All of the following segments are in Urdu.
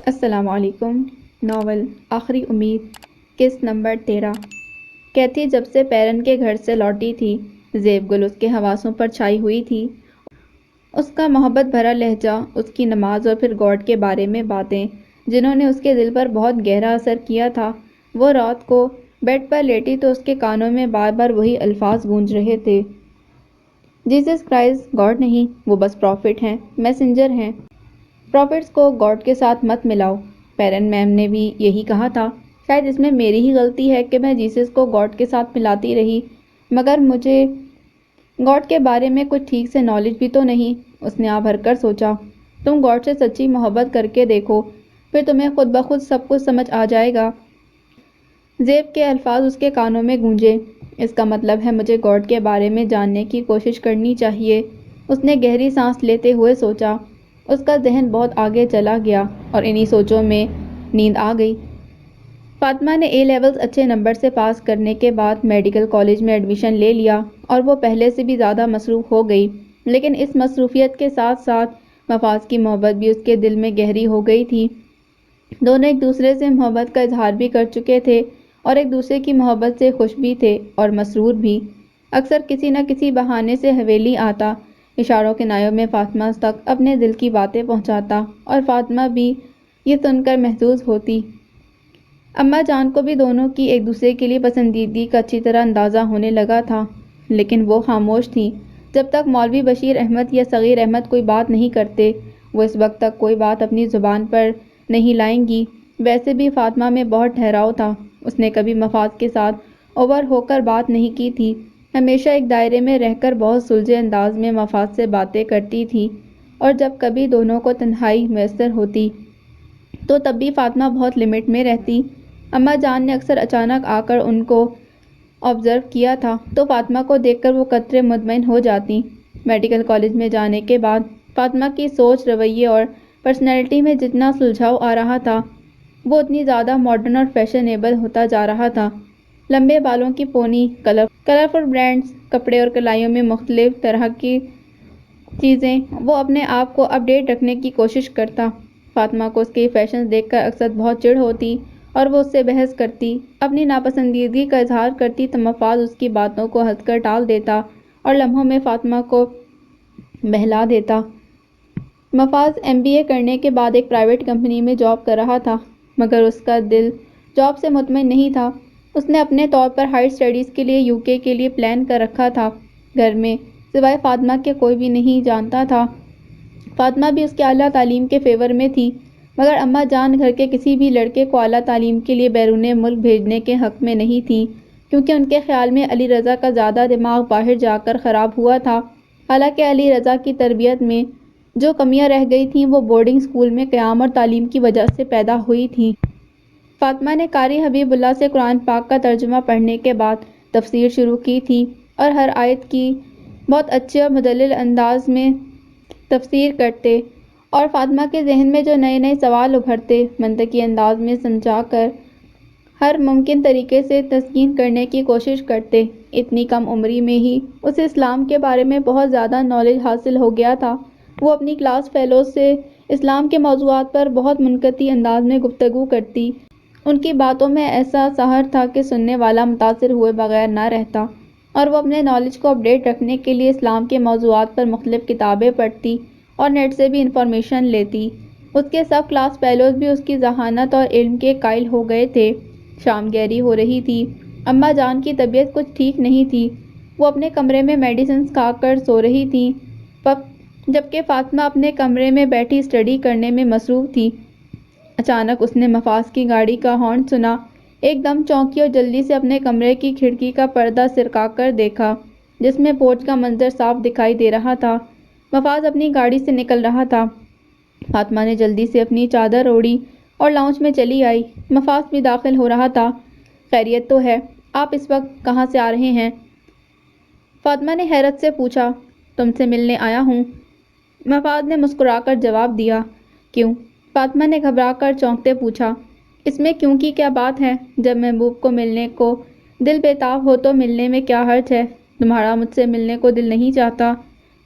السلام علیکم۔ ناول آخری امید، قسط نمبر 13۔ کیتھی جب سے پیرن کے گھر سے لوٹی تھی، زیب گل اس کے حواسوں پر چھائی ہوئی تھی۔ اس کا محبت بھرا لہجہ، اس کی نماز اور پھر گاڈ کے بارے میں باتیں جنہوں نے اس کے دل پر بہت گہرا اثر کیا تھا۔ وہ رات کو بیڈ پر لیٹی تو اس کے کانوں میں بار بار وہی الفاظ گونج رہے تھے، جیسس کرائسٹ گاڈ نہیں، وہ بس پروفٹ ہیں، میسنجر ہیں۔ پروفٹس کو گاڈ کے ساتھ مت ملاؤ۔ پیرن میم نے بھی یہی کہا تھا۔ شاید اس میں میری ہی غلطی ہے کہ میں جیسس کو گاڈ کے ساتھ ملاتی رہی، مگر مجھے گاڈ کے بارے میں کچھ ٹھیک سے نالج بھی تو نہیں۔ اس نے آ بھر کر سوچا، تم گاڈ سے سچی محبت کر کے دیکھو، پھر تمہیں خود بخود سب کچھ سمجھ آ جائے گا۔ زیب کے الفاظ اس کے کانوں میں گونجے۔ اس کا مطلب ہے مجھے گاڈ کے بارے میں جاننے کی کوشش کرنی چاہیے۔ اس نے گہری سانس لیتے ہوئے سوچا۔ اس کا ذہن بہت آگے چلا گیا اور انہی سوچوں میں نیند آ گئی۔ فاطمہ نے اے لیولز اچھے نمبر سے پاس کرنے کے بعد میڈیکل کالج میں ایڈمیشن لے لیا اور وہ پہلے سے بھی زیادہ مصروف ہو گئی، لیکن اس مصروفیت کے ساتھ ساتھ مفاز کی محبت بھی اس کے دل میں گہری ہو گئی تھی۔ دونوں ایک دوسرے سے محبت کا اظہار بھی کر چکے تھے اور ایک دوسرے کی محبت سے خوش بھی تھے اور مسرور بھی۔ اکثر کسی نہ کسی بہانے سے حویلی آتا، اشاروں کے نائب میں فاطمہ تک اپنے دل کی باتیں پہنچاتا اور فاطمہ بھی یہ سن کر محظوظ ہوتی۔ اماں جان کو بھی دونوں کی ایک دوسرے کے لیے پسندیدگی کا اچھی طرح اندازہ ہونے لگا تھا، لیکن وہ خاموش تھیں۔ جب تک مولوی بشیر احمد یا صغیر احمد کوئی بات نہیں کرتے، وہ اس وقت تک کوئی بات اپنی زبان پر نہیں لائیں گی۔ ویسے بھی فاطمہ میں بہت ٹھہراؤ تھا۔ اس نے کبھی مفاز کے ساتھ اوور ہو کر بات نہیں کی تھی، ہمیشہ ایک دائرے میں رہ کر بہت سلجھے انداز میں مفاز سے باتیں کرتی تھی، اور جب کبھی دونوں کو تنہائی میسر ہوتی تو تب بھی فاطمہ بہت لمٹ میں رہتی۔ اماں جان نے اکثر اچانک آ کر ان کو آبزرو کیا تھا تو فاطمہ کو دیکھ کر وہ قدرے مطمئن ہو جاتی۔ میڈیکل کالج میں جانے کے بعد فاطمہ کی سوچ، رویے اور پرسنالٹی میں جتنا سلجھاؤ آ رہا تھا، وہ اتنی زیادہ ماڈرن اور فیشنیبل ہوتا جا رہا تھا۔ لمبے بالوں کی پونی، کلرفل برینڈز، کپڑے اور کلائیوں میں مختلف طرح کی چیزیں، وہ اپنے آپ کو اپ ڈیٹ رکھنے کی کوشش کرتا۔ فاطمہ کو اس کے فیشنز دیکھ کر اکثر بہت چڑ ہوتی اور وہ اس سے بحث کرتی، اپنی ناپسندیدگی کا اظہار کرتی تو مفاز اس کی باتوں کو ہنس کر ٹال دیتا اور لمحوں میں فاطمہ کو بہلا دیتا۔ مفاز MBA کرنے کے بعد ایک پرائیویٹ کمپنی میں جاب کر رہا تھا، مگر اس کا دل جاب سے مطمئن نہیں تھا۔ اس نے اپنے طور پر ہائر اسٹڈیز کے لیے UK کے لیے پلان کر رکھا تھا۔ گھر میں سوائے فاطمہ کے کوئی بھی نہیں جانتا تھا۔ فاطمہ بھی اس کے اعلیٰ تعلیم کے فیور میں تھی، مگر اماں جان گھر کے کسی بھی لڑکے کو اعلیٰ تعلیم کے لیے بیرون ملک بھیجنے کے حق میں نہیں تھیں، کیونکہ ان کے خیال میں علی رضا کا زیادہ دماغ باہر جا کر خراب ہوا تھا۔ حالانکہ علی رضا کی تربیت میں جو کمیاں رہ گئی تھیں وہ بورڈنگ اسکول میں قیام اور تعلیم کی وجہ سے پیدا ہوئی تھیں۔ فاطمہ نے قاری حبیب اللہ سے قرآن پاک کا ترجمہ پڑھنے کے بعد تفسیر شروع کی تھی اور ہر آیت کی بہت اچھے اور مدلل انداز میں تفسیر کرتے، اور فاطمہ کے ذہن میں جو نئے نئے سوال ابھرتے، منطقی انداز میں سمجھا کر ہر ممکن طریقے سے تسکین کرنے کی کوشش کرتے۔ اتنی کم عمری میں ہی اسے اسلام کے بارے میں بہت زیادہ نالج حاصل ہو گیا تھا۔ وہ اپنی کلاس فیلوز سے اسلام کے موضوعات پر بہت منقطع انداز میں گفتگو کرتی۔ ان کی باتوں میں ایسا سحر تھا کہ سننے والا متاثر ہوئے بغیر نہ رہتا، اور وہ اپنے نالج کو اپ ڈیٹ رکھنے کے لیے اسلام کے موضوعات پر مختلف کتابیں پڑھتی اور نیٹ سے بھی انفارمیشن لیتی۔ اس کے سب کلاس فیلوز بھی اس کی ذہانت اور علم کے قائل ہو گئے تھے۔ شام گہری ہو رہی تھی۔ اماں جان کی طبیعت کچھ ٹھیک نہیں تھی، وہ اپنے کمرے میں میڈیسنز کھا کر سو رہی تھیں، جبکہ فاطمہ اپنے کمرے میں بیٹھی اسٹڈی کرنے میں مصروف تھی۔ اچانک اس نے مفاز کی گاڑی کا ہارن سنا، ایک دم چونکی اور جلدی سے اپنے کمرے کی کھڑکی کا پردہ سرکا کر دیکھا، جس میں پورچ کا منظر صاف دکھائی دے رہا تھا۔ مفاز اپنی گاڑی سے نکل رہا تھا۔ فاطمہ نے جلدی سے اپنی چادر اوڑھی اور لاؤنج میں چلی آئی۔ مفاز بھی داخل ہو رہا تھا۔ خیریت تو ہے؟ آپ اس وقت کہاں سے آ رہے ہیں؟ فاطمہ نے حیرت سے پوچھا۔ تم سے ملنے آیا ہوں، مفاز نے مسکرا کر جواب دیا۔ کیوں؟ فاطمہ نے گھبرا کر چونکتے پوچھا۔ اس میں کیوں کی کیا بات ہے؟ جب محبوب کو ملنے کو دل بےتاب ہو تو ملنے میں کیا حرج ہے؟ تمہارا مجھ سے ملنے کو دل نہیں چاہتا؟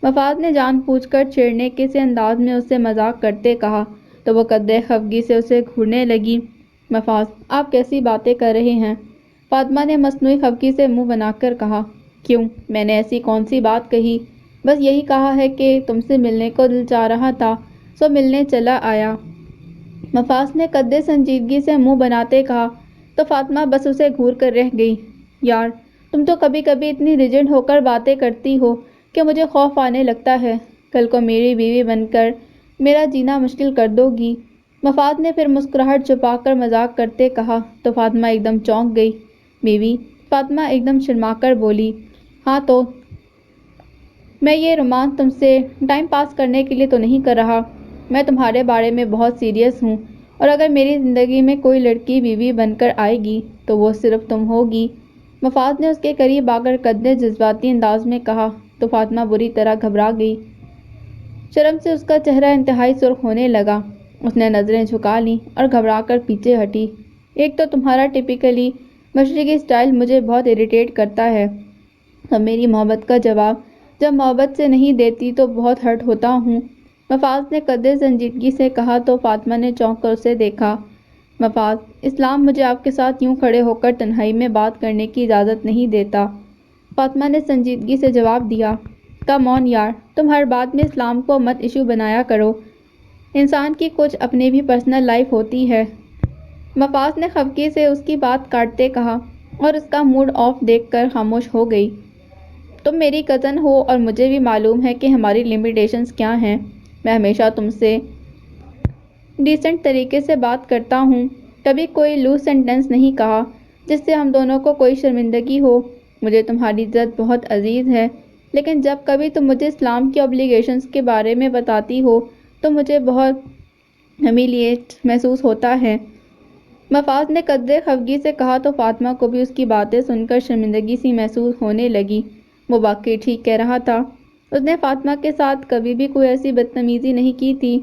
مفاز نے جان بوجھ کر چھیڑنے کے سے انداز میں اس سے مذاق کرتے کہا۔ تو وہ قدرے خفگی سے اسے گھورنے لگی۔ مفاز، آپ کیسی باتیں کر رہے ہیں؟ فاطمہ نے مصنوعی خفگی سے منہ بنا کر کہا۔ کیوں، میں نے ایسی کون سی بات کہی؟ بس یہی کہا ہے کہ تم سے ملنے کو دل چاہ رہا تھا، سو ملنے چلا آیا۔ مفاز نے قدرے سنجیدگی سے منہ بناتے کہا تو فاطمہ بس اسے گھور کر رہ گئی۔ یار، تم تو کبھی کبھی اتنی ریجنٹ ہو کر باتیں کرتی ہو کہ مجھے خوف آنے لگتا ہے کل کو میری بیوی بن کر میرا جینا مشکل کر دو گی۔ مفاز نے پھر مسکراہٹ چھپا کر مذاق کرتے کہا تو فاطمہ ایک دم چونک گئی۔ بیوی؟ فاطمہ ایک دم شرما کر بولی۔ ہاں تو میں یہ رومانس تم سے ٹائم پاس کرنے کے لیے تو نہیں کر رہا، میں تمہارے بارے میں بہت سیریس ہوں، اور اگر میری زندگی میں کوئی لڑکی بیوی بن کر آئے گی تو وہ صرف تم ہوگی۔ مفاز نے اس کے قریب آ کر قدرے جذباتی انداز میں کہا تو فاطمہ بری طرح گھبرا گئی۔ شرم سے اس کا چہرہ انتہائی سرخ ہونے لگا۔ اس نے نظریں جھکا لیں اور گھبرا کر پیچھے ہٹی۔ ایک تو تمہارا ٹپیکلی مشرقی سٹائل مجھے بہت اریٹیٹ کرتا ہے، اور میری محبت کا جواب جب محبت سے نہیں دیتی تو بہت ہرٹ ہوتا ہوں۔ مفاز نے قدرے سنجیدگی سے کہا تو فاطمہ نے چونک کر اسے دیکھا۔ مفاز، اسلام مجھے آپ کے ساتھ یوں کھڑے ہو کر تنہائی میں بات کرنے کی اجازت نہیں دیتا۔ فاطمہ نے سنجیدگی سے جواب دیا۔ کم آن یار، تم ہر بات میں اسلام کو مت ایشو بنایا کرو، انسان کی کچھ اپنی بھی پرسنل لائف ہوتی ہے۔ مفاز نے خفگی سے اس کی بات کاٹتے کہا اور اس کا موڈ آف دیکھ کر خاموش ہو گئی۔ تم میری کزن ہو اور مجھے بھی معلوم ہے کہ ہماری لیمیٹیشنز کیا ہیں۔ میں ہمیشہ تم سے ڈیسنٹ طریقے سے بات کرتا ہوں، کبھی کوئی لوز سینٹنس نہیں کہا جس سے ہم دونوں کو کوئی شرمندگی ہو۔ مجھے تمہاری عزت بہت عزیز ہے، لیکن جب کبھی تم مجھے اسلام کی اوبلیگیشنز کے بارے میں بتاتی ہو تو مجھے بہت ہمیلیٹ محسوس ہوتا ہے۔ مفاز نے قدرے خفگی سے کہا تو فاطمہ کو بھی اس کی باتیں سن کر شرمندگی سی محسوس ہونے لگی۔ وہ واقعی ٹھیک کہہ رہا تھا، اس نے فاطمہ کے ساتھ کبھی بھی کوئی ایسی بدتمیزی نہیں کی تھی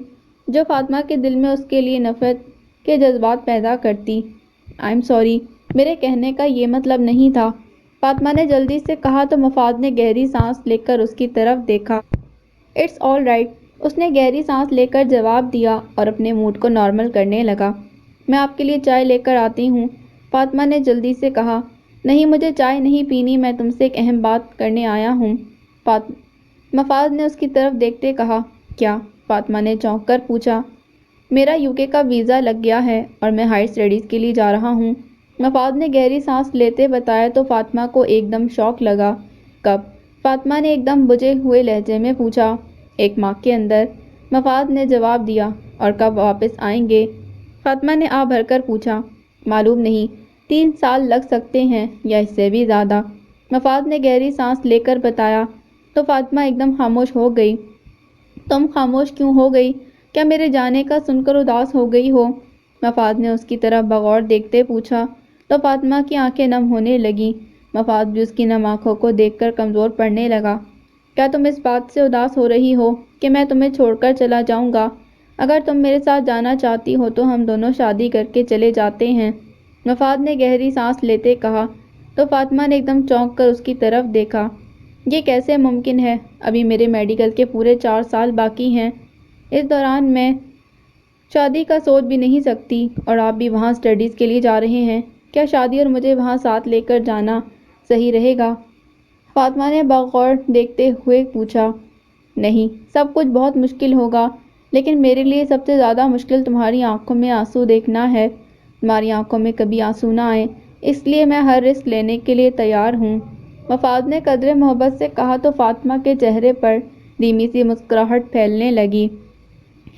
جو فاطمہ کے دل میں اس کے لیے نفرت کے جذبات پیدا کرتی۔ آئی ایم سوری، میرے کہنے کا یہ مطلب نہیں تھا، فاطمہ نے جلدی سے کہا تو مفاز نے گہری سانس لے کر اس کی طرف دیکھا۔ اٹس آل رائٹ، اس نے گہری سانس لے کر جواب دیا اور اپنے موڈ کو نارمل کرنے لگا۔ میں آپ کے لیے چائے لے کر آتی ہوں، فاطمہ نے جلدی سے کہا۔ نہیں، مجھے چائے نہیں پینی، میں تم سے ایک اہم بات کرنے آیا ہوں۔ مفاز نے اس کی طرف دیکھتے کہا۔ کیا؟ فاطمہ نے چونک کر پوچھا۔ میرا UK کا ویزا لگ گیا ہے اور میں ہائر اسٹڈیز کے لیے جا رہا ہوں، مفاز نے گہری سانس لیتے بتایا تو فاطمہ کو ایک دم شوق لگا۔ کب؟ فاطمہ نے ایک دم بجھے ہوئے لہجے میں پوچھا۔ 1 ماہ کے اندر، مفاز نے جواب دیا۔ اور کب واپس آئیں گے؟ فاطمہ نے آہ بھر کر پوچھا۔ معلوم نہیں، 3 سال لگ سکتے ہیں یا اس سے بھی زیادہ، مفاز نے گہری سانس لے کر بتایا تو فاطمہ ایک دم خاموش ہو گئی۔ تم خاموش کیوں ہو گئی؟ کیا میرے جانے کا سن کر اداس ہو گئی ہو؟ مفاز نے اس کی طرف بغور دیکھتے پوچھا تو فاطمہ کی آنکھیں نم ہونے لگیں۔ مفاز بھی اس کی نم آنکھوں کو دیکھ کر کمزور پڑنے لگا۔ کیا تم اس بات سے اداس ہو رہی ہو کہ میں تمہیں چھوڑ کر چلا جاؤں گا؟ اگر تم میرے ساتھ جانا چاہتی ہو تو ہم دونوں شادی کر کے چلے جاتے ہیں، مفاز نے گہری سانس لیتے کہا تو فاطمہ نے ایک دم چونک کر اس کی طرف دیکھا۔ یہ کیسے ممکن ہے؟ ابھی میرے میڈیکل کے پورے 4 سال باقی ہیں، اس دوران میں شادی کا سوچ بھی نہیں سکتی، اور آپ بھی وہاں اسٹڈیز کے لیے جا رہے ہیں، کیا شادی اور مجھے وہاں ساتھ لے کر جانا صحیح رہے گا؟ فاطمہ نے بغور دیکھتے ہوئے پوچھا۔ نہیں، سب کچھ بہت مشکل ہوگا، لیکن میرے لیے سب سے زیادہ مشکل تمہاری آنکھوں میں آنسو دیکھنا ہے۔ تمہاری آنکھوں میں کبھی آنسو نہ آئے، اس لیے میں ہر رسک لینے کے لیے تیار ہوں، مفاز نے قدرے محبت سے کہا تو فاطمہ کے چہرے پر دھیمی سی مسکراہٹ پھیلنے لگی۔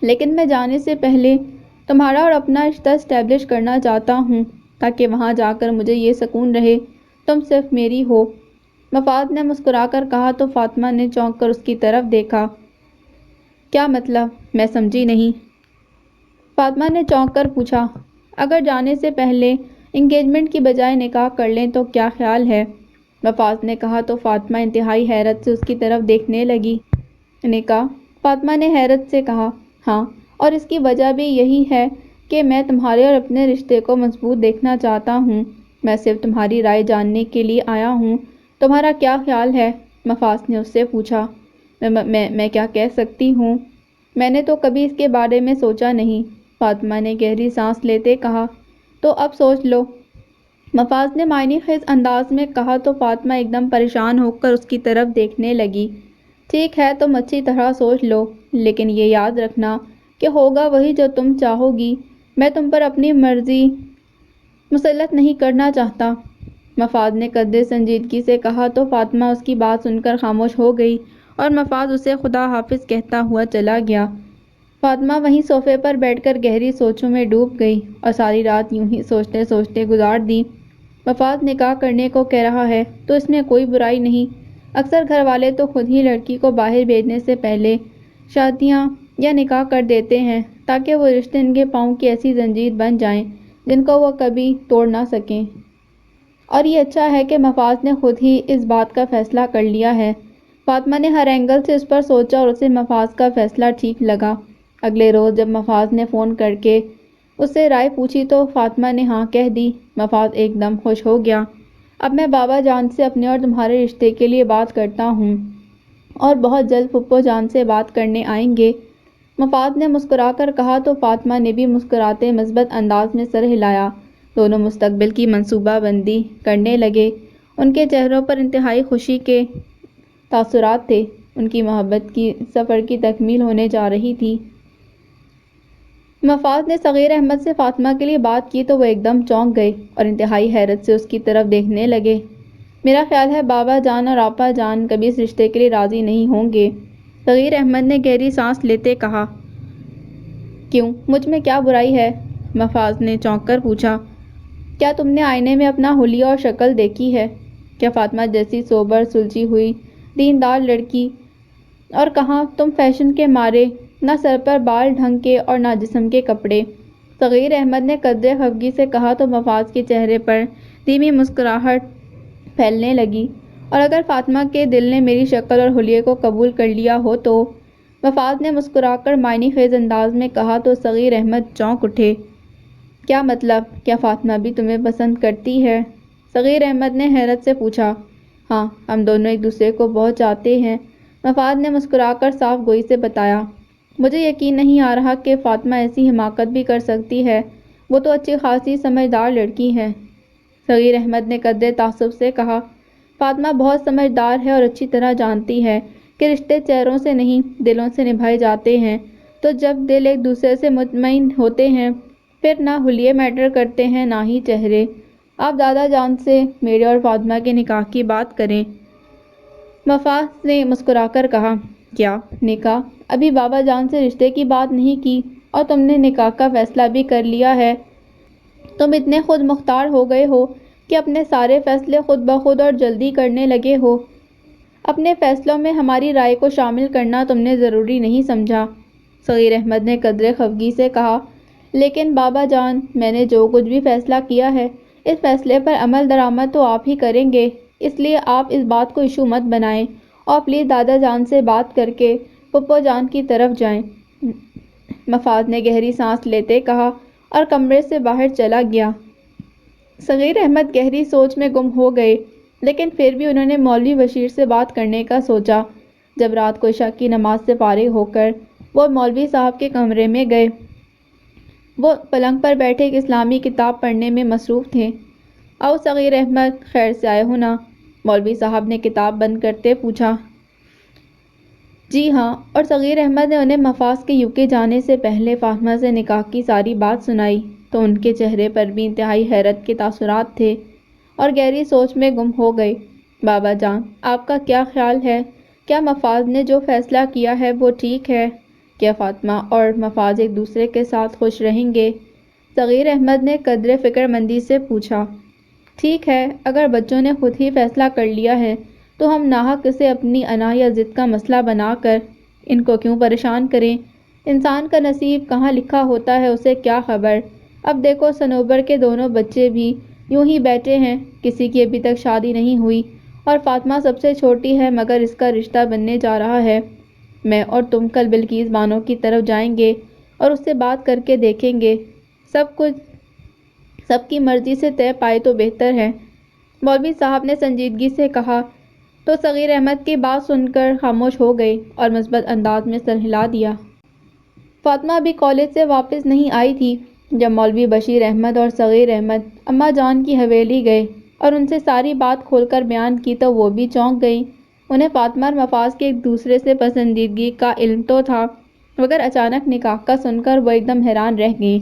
لیکن میں جانے سے پہلے تمہارا اور اپنا رشتہ اسٹیبلش کرنا چاہتا ہوں، تاکہ وہاں جا کر مجھے یہ سکون رہے تم صرف میری ہو، مفاز نے مسکرا کر کہا تو فاطمہ نے چونک کر اس کی طرف دیکھا۔ کیا مطلب؟ میں سمجھی نہیں، فاطمہ نے چونک کر پوچھا۔ اگر جانے سے پہلے انگیجمنٹ کی بجائے نکاح کر لیں تو کیا خیال ہے؟ مفاز نے کہا تو فاطمہ انتہائی حیرت سے اس کی طرف دیکھنے لگی۔ نکاح؟ فاطمہ نے حیرت سے کہا۔ ہاں، اور اس کی وجہ بھی یہی ہے کہ میں تمہارے اور اپنے رشتے کو مضبوط دیکھنا چاہتا ہوں۔ میں صرف تمہاری رائے جاننے کے لیے آیا ہوں، تمہارا کیا خیال ہے؟ مفاز نے اس سے پوچھا۔ میں کیا کہہ سکتی ہوں؟ میں نے تو کبھی اس کے بارے میں سوچا نہیں، فاطمہ نے گہری سانس لیتے کہا۔ تو اب سوچ لو، مفاز نے معنی خیز انداز میں کہا تو فاطمہ ایک دم پریشان ہو کر اس کی طرف دیکھنے لگی۔ ٹھیک ہے، تم اچھی طرح سوچ لو، لیکن یہ یاد رکھنا کہ ہوگا وہی جو تم چاہو گی۔ میں تم پر اپنی مرضی مسلط نہیں کرنا چاہتا۔ مفاز نے قدر سنجیدگی سے کہا تو فاطمہ اس کی بات سن کر خاموش ہو گئی اور مفاز اسے خدا حافظ کہتا ہوا چلا گیا۔ فاطمہ وہیں صوفے پر بیٹھ کر گہری سوچوں میں ڈوب گئی اور ساری رات یوں ہی سوچتے سوچتے گزار دی۔ مفاز نکاح کرنے کو کہہ رہا ہے تو اس میں کوئی برائی نہیں۔ اکثر گھر والے تو خود ہی لڑکی کو باہر بھیجنے سے پہلے شادیاں یا نکاح کر دیتے ہیں تاکہ وہ رشتے ان کے پاؤں کی ایسی زنجیر بن جائیں جن کو وہ کبھی توڑ نہ سکیں۔ اور یہ اچھا ہے کہ مفاز نے خود ہی اس بات کا فیصلہ کر لیا ہے۔ فاطمہ نے ہر اینگل سے اس پر سوچا اور اسے مفاز کا فیصلہ ٹھیک لگا۔ اگلے روز جب مفاز نے فون کر کے اس سے رائے پوچھی تو فاطمہ نے ہاں کہہ دی۔ مفاز ایک دم خوش ہو گیا۔ اب میں بابا جان سے اپنے اور تمہارے رشتے کے لیے بات کرتا ہوں اور بہت جلد پھپھو جان سے بات کرنے آئیں گے۔ مفاز نے مسکرا کر کہا تو فاطمہ نے بھی مسکراتے مثبت انداز میں سر ہلایا۔ دونوں مستقبل کی منصوبہ بندی کرنے لگے۔ ان کے چہروں پر انتہائی خوشی کے تاثرات تھے۔ ان کی محبت کی سفر کی تکمیل ہونے جا رہی تھی۔ مفاز نے صغیر احمد سے فاطمہ کے لیے بات کی تو وہ ایک دم چونک گئے اور انتہائی حیرت سے اس کی طرف دیکھنے لگے۔ میرا خیال ہے بابا جان اور آپا جان کبھی اس رشتے کے لیے راضی نہیں ہوں گے۔ صغیر احمد نے گہری سانس لیتے کہا۔ کیوں، مجھ میں کیا برائی ہے؟ مفاز نے چونک کر پوچھا۔ کیا تم نے آئینے میں اپنا حلیہ اور شکل دیکھی ہے؟ کیا فاطمہ جیسی سوبر سلجھی ہوئی دیندار لڑکی، اور کہاں تم فیشن کے مارے، نہ سر پر بال ڈھنگ کے اور نہ جسم کے کپڑے۔ صغیر احمد نے قدرے خفگی سے کہا تو مفاز کے چہرے پر دھیمی مسکراہٹ پھیلنے لگی۔ اور اگر فاطمہ کے دل نے میری شکل اور حلیے کو قبول کر لیا ہو تو؟ مفاز نے مسکرا کر معنی خیز انداز میں کہا تو صغیر احمد چونک اٹھے۔ کیا مطلب؟ کیا فاطمہ بھی تمہیں پسند کرتی ہے؟ صغیر احمد نے حیرت سے پوچھا۔ ہاں، ہم دونوں ایک دوسرے کو بہت چاہتے ہیں، مفاز نے مسکرا کر صاف گوئی سے بتایا۔ مجھے یقین نہیں آ رہا کہ فاطمہ ایسی حماقت بھی کر سکتی ہے، وہ تو اچھی خاصی سمجھدار لڑکی ہے۔ صغیر احمد نے قدرے تعصب سے کہا۔ فاطمہ بہت سمجھدار ہے اور اچھی طرح جانتی ہے کہ رشتے چہروں سے نہیں دلوں سے نبھائے جاتے ہیں، تو جب دل ایک دوسرے سے مطمئن ہوتے ہیں پھر نہ حلیے میٹر کرتے ہیں نہ ہی چہرے۔ آپ دادا جان سے میرے اور فاطمہ کے نکاح کی بات کریں۔ مفاز نے مسکرا کر کہا۔ کیا نکاح؟ ابھی بابا جان سے رشتے کی بات نہیں کی اور تم نے نکاح کا فیصلہ بھی کر لیا ہے؟ تم اتنے خود مختار ہو گئے ہو کہ اپنے سارے فیصلے خود بخود اور جلدی کرنے لگے ہو۔ اپنے فیصلوں میں ہماری رائے کو شامل کرنا تم نے ضروری نہیں سمجھا۔ صغیر احمد نے قدرے خفگی سے کہا۔ لیکن بابا جان، میں نے جو کچھ بھی فیصلہ کیا ہے اس فیصلے پر عمل درآمد تو آپ ہی کریں گے، اس لیے آپ اس بات کو ایشو مت بنائیں اور پلیز دادا جان سے بات کر کے پھپھو جان کی طرف جائیں۔ مفاز نے گہری سانس لیتے کہا اور کمرے سے باہر چلا گیا۔ صغیر احمد گہری سوچ میں گم ہو گئے، لیکن پھر بھی انہوں نے مولوی بشیر سے بات کرنے کا سوچا۔ جب رات کو عشاء کی نماز سے فارغ ہو کر وہ مولوی صاحب کے کمرے میں گئے، وہ پلنگ پر بیٹھے ایک اسلامی کتاب پڑھنے میں مصروف تھے۔ آؤ صغیر احمد، خیر سے آئے ہو نا؟ مولوی صاحب نے کتاب بند کرتے پوچھا۔ جی ہاں، اور صغیر احمد نے انہیں مفاز کے یوکے جانے سے پہلے فاطمہ سے نکاح کی ساری بات سنائی تو ان کے چہرے پر بھی انتہائی حیرت کے تاثرات تھے اور گہری سوچ میں گم ہو گئے۔ بابا جان، آپ کا کیا خیال ہے؟ کیا مفاز نے جو فیصلہ کیا ہے وہ ٹھیک ہے؟ کیا فاطمہ اور مفاز ایک دوسرے کے ساتھ خوش رہیں گے؟ صغیر احمد نے قدرے فکر مندی سے پوچھا۔ ٹھیک ہے، اگر بچوں نے خود ہی فیصلہ کر لیا ہے تو ہم ناحق اسے اپنی انا یا ضد کا مسئلہ بنا کر ان کو کیوں پریشان کریں؟ انسان کا نصیب کہاں لکھا ہوتا ہے اسے کیا خبر؟ اب دیکھو صنوبر کے دونوں بچے بھی یوں ہی بیٹھے ہیں، کسی کی ابھی تک شادی نہیں ہوئی اور فاطمہ سب سے چھوٹی ہے مگر اس کا رشتہ بننے جا رہا ہے۔ میں اور تم کل بلقیس بانو کی طرف جائیں گے اور اس سے بات کر کے دیکھیں گے، سب کچھ سب کی مرضی سے طے پائے تو بہتر ہے، مولوی صاحب نے سنجیدگی سے کہا تو صغیر احمد کی بات سن کر خاموش ہو گئے اور مثبت انداز میں سر ہلا دیا۔ فاطمہ ابھی کالج سے واپس نہیں آئی تھی جب مولوی بشیر احمد اور صغیر احمد اماں جان کی حویلی گئے اور ان سے ساری بات کھول کر بیان کی تو وہ بھی چونک گئیں۔ انہیں فاطمہ اور مفاز کے ایک دوسرے سے پسندیدگی کا علم تو تھا، مگر اچانک نکاح کا سن کر وہ ایک دم حیران رہ گئیں۔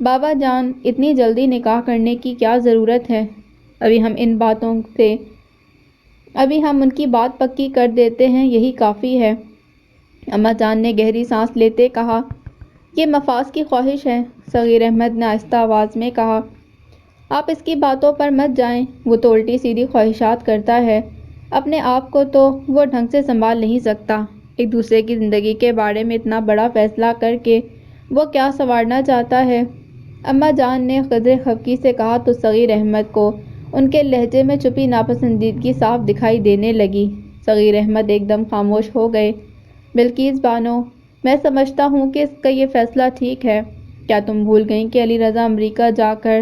بابا جان، اتنی جلدی نکاح کرنے کی کیا ضرورت ہے؟ ابھی ہم ان کی بات پکی کر دیتے ہیں، یہی کافی ہے۔ اماں جان نے گہری سانس لیتے کہا، یہ مفاز کی خواہش ہے۔ صغیر احمد نے آہستہ آواز میں کہا، آپ اس کی باتوں پر مت جائیں، وہ تو الٹی سیدھی خواہشات کرتا ہے، اپنے آپ کو تو وہ ڈھنگ سے سنبھال نہیں سکتا۔ ایک دوسرے کی زندگی کے بارے میں اتنا بڑا فیصلہ کر کے وہ کیا سنوارنا چاہتا ہے؟ اماں جان نے قدرے خفگی سے کہا تو صغیر احمد کو ان کے لہجے میں چھپی ناپسندیدگی صاف دکھائی دینے لگی۔ صغیر احمد ایک دم خاموش ہو گئے۔ بلقیس بانو، میں سمجھتا ہوں کہ اس کا یہ فیصلہ ٹھیک ہے۔ کیا تم بھول گئیں کہ علی رضا امریکہ جا کر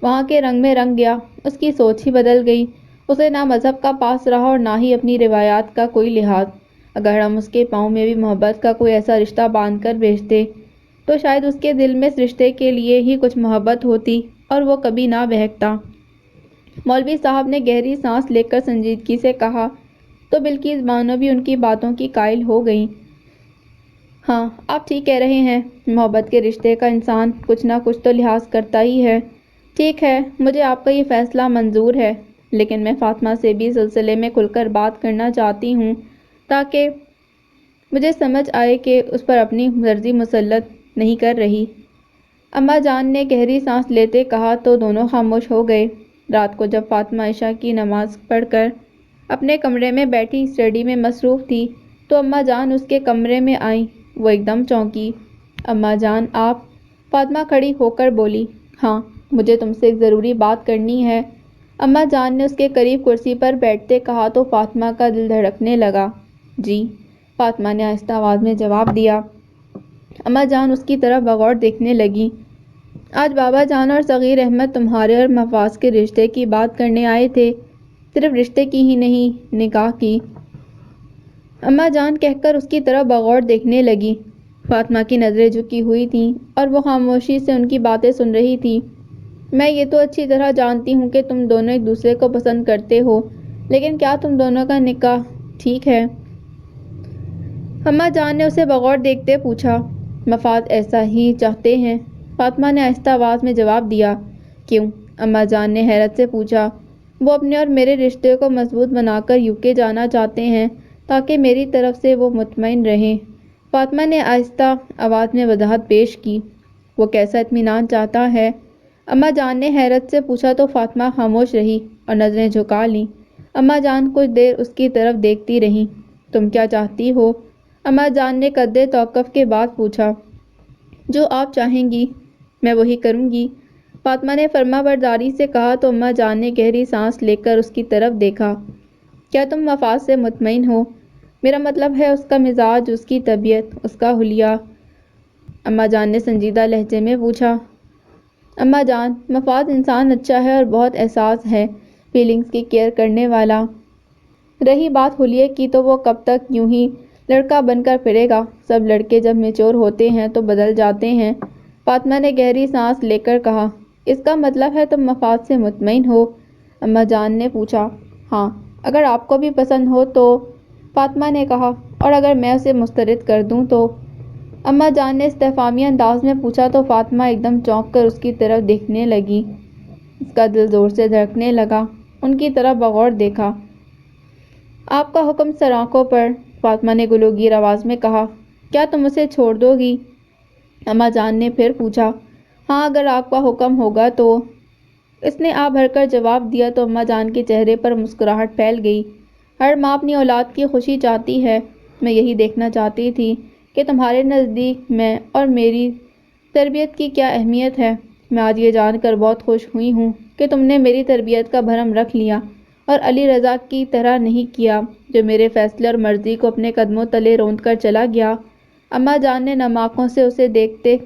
وہاں کے رنگ میں رنگ گیا؟ اس کی سوچ ہی بدل گئی۔ اسے نہ مذہب کا پاس رہا اور نہ ہی اپنی روایات کا کوئی لحاظ۔ اگر ہم اس کے پاؤں میں بھی محبت کا کوئی ایسا رشتہ باندھ کر بھیجتے تو شاید اس کے دل میں اس رشتے کے لیے ہی کچھ محبت ہوتی اور وہ کبھی نہ بہکتا۔ مولوی صاحب نے گہری سانس لے کر سنجیدگی سے کہا تو بلقیس بانو بھی ان کی باتوں کی قائل ہو گئیں۔ ہاں، آپ ٹھیک کہہ رہے ہیں، محبت کے رشتے کا انسان کچھ نہ کچھ تو لحاظ کرتا ہی ہے۔ ٹھیک ہے، مجھے آپ کا یہ فیصلہ منظور ہے، لیکن میں فاطمہ سے بھی سلسلے میں کھل کر بات کرنا چاہتی ہوں تاکہ مجھے سمجھ آئے کہ اس پر اپنی مرضی مسلط نہیں کر رہی۔ اماں جان نے گہری سانس لیتے کہا تو دونوں خاموش ہو گئے۔ رات کو جب فاطمہ عشاء کی نماز پڑھ کر اپنے کمرے میں بیٹھی اسٹڈی میں مصروف تھی تو اماں جان اس کے کمرے میں آئیں۔ وہ ایک دم چونکی۔ اماں جان، آپ؟ فاطمہ کھڑی ہو کر بولی، ہاں، مجھے تم سے ایک ضروری بات کرنی ہے۔ اماں جان نے اس کے قریب کرسی پر بیٹھتے کہا تو فاطمہ کا دل دھڑکنے لگا۔ جی، فاطمہ نے آہستہ آواز میں جواب دیا۔ اماں جان اس کی طرف بغور دیکھنے لگیں۔ آج بابا جان اور صغیر احمد تمہارے اور مفاز کے رشتے کی بات کرنے آئے تھے، صرف رشتے کی ہی نہیں، نکاح کی۔ اماں جان کہہ کر اس کی طرف بغور دیکھنے لگیں۔ فاطمہ کی نظریں جھکی ہوئی تھیں اور وہ خاموشی سے ان کی باتیں سن رہی تھی۔ میں یہ تو اچھی طرح جانتی ہوں کہ تم دونوں ایک دوسرے کو پسند کرتے ہو، لیکن کیا تم دونوں کا نکاح ٹھیک ہے؟ اماں جان نے اسے بغور دیکھتے پوچھا۔ مفاد ایسا ہی چاہتے ہیں، فاطمہ نے آہستہ آواز میں جواب دیا۔ کیوں؟ اماں جان نے حیرت سے پوچھا۔ وہ اپنے اور میرے رشتے کو مضبوط بنا کر UK جانا چاہتے ہیں تاکہ میری طرف سے وہ مطمئن رہیں۔ فاطمہ نے آہستہ آواز میں وضاحت پیش کی۔ وہ کیسا اطمینان چاہتا ہے؟ اماں جان نے حیرت سے پوچھا تو فاطمہ خاموش رہی اور نظریں جھکا لیں۔ اماں جان کچھ دیر اس کی طرف دیکھتی رہیں۔ تم کیا چاہتی ہو؟ اماں جان نے قدرے توقف کے بعد پوچھا۔ جو آپ چاہیں گی، میں وہی کروں گی، فاطمہ نے فرمانبرداری سے کہا تو اماں جان نے گہری سانس لے کر اس کی طرف دیکھا۔ کیا تم مفاز سے مطمئن ہو؟ میرا مطلب ہے اس کا مزاج، اس کی طبیعت، اس کا حلیہ، اماں جان نے سنجیدہ لہجے میں پوچھا۔ اماں جان، مفاز انسان اچھا ہے اور بہت احساس ہے، فیلنگز کی کیئر کرنے والا۔ رہی بات حلیے کی تو وہ کب تک یوں ہی لڑکا بن کر پھرے گا؟ سب لڑکے جب میچور ہوتے ہیں تو بدل جاتے ہیں، فاطمہ نے گہری سانس لے کر کہا۔ اس کا مطلب ہے تم مفاد سے مطمئن ہو؟ اماں جان نے پوچھا۔ ہاں، اگر آپ کو بھی پسند ہو تو، فاطمہ نے کہا، اور اگر میں اسے مسترد کر دوں تو؟ اماں جان نے استفہامی انداز میں پوچھا تو فاطمہ ایک دم چونک کر اس کی طرف دیکھنے لگی۔ اس کا دل زور سے دھڑکنے لگا۔ ان کی طرف بغور دیکھا۔ آپ کا حکم سر آنکھوں پر، فاطمہ نے گلوگیر آواز میں کہا۔ کیا تم اسے چھوڑ دو گی؟ اماں جان نے پھر پوچھا۔ ہاں، اگر آپ کا حکم ہوگا تو، اس نے آہ بھر کر جواب دیا تو اماں جان کے چہرے پر مسکراہٹ پھیل گئی۔ ہر ماں اپنی اولاد کی خوشی چاہتی ہے۔ میں یہی دیکھنا چاہتی تھی کہ تمہارے نزدیک میں اور میری تربیت کی کیا اہمیت ہے۔ میں آج یہ جان کر بہت خوش ہوئی ہوں کہ تم نے میری تربیت کا بھرم رکھ لیا اور علی رضا کی طرح نہیں کیا، جو میرے فیصلے اور مرضی کو اپنے قدموں تلے روند کر چلا گیا۔ اماں جان نے نم آنکھوں سے اسے دیکھتے،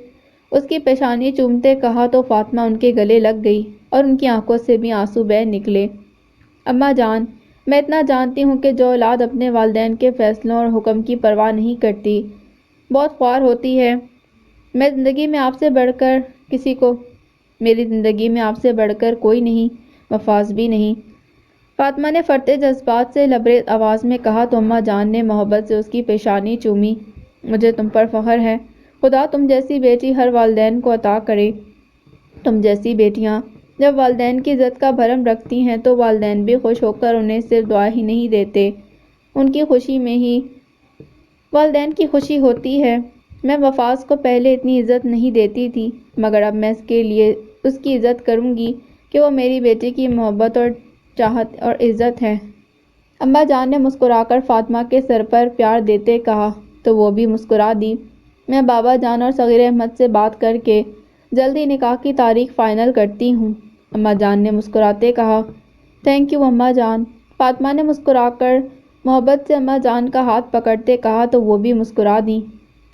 اس کی پیشانی چومتے کہا تو فاطمہ ان کے گلے لگ گئی اور ان کی آنکھوں سے بھی آنسو بہہ نکلے۔ اماں جان، میں اتنا جانتی ہوں کہ جو اولاد اپنے والدین کے فیصلوں اور حکم کی پرواہ نہیں کرتی، بہت خوار ہوتی ہے۔ میں زندگی میں آپ سے بڑھ کر کسی کو میری زندگی میں آپ سے بڑھ کر کوئی نہیں، مفاز بھی نہیں۔ فاطمہ نے فرتے جذبات سے لبریز آواز میں کہا تو اماں جان نے محبت سے اس کی پیشانی چومی۔ مجھے تم پر فخر ہے، خدا تم جیسی بیٹی ہر والدین کو عطا کرے۔ تم جیسی بیٹیاں جب والدین کی عزت کا بھرم رکھتی ہیں تو والدین بھی خوش ہو کر انہیں صرف دعا ہی نہیں دیتے، ان کی خوشی میں ہی والدین کی خوشی ہوتی ہے۔ میں مفاز کو پہلے اتنی عزت نہیں دیتی تھی، مگر اب میں اس کے لیے اس کی عزت کروں گی کہ وہ میری بیٹی کی محبت اور چاہت اور عزت ہے۔ اماں جان نے مسکرا کر فاطمہ کے سر پر پیار دیتے کہا تو وہ بھی مسکرا دی۔ میں بابا جان اور صغیر احمد سے بات کر کے جلدی نکاح کی تاریخ فائنل کرتی ہوں، اماں جان نے مسکراتے کہا۔ تھینک یو اماں جان۔ فاطمہ نے مسکرا کر محبت سے اماں جان کا ہاتھ پکڑتے کہا تو وہ بھی مسکرا دیں۔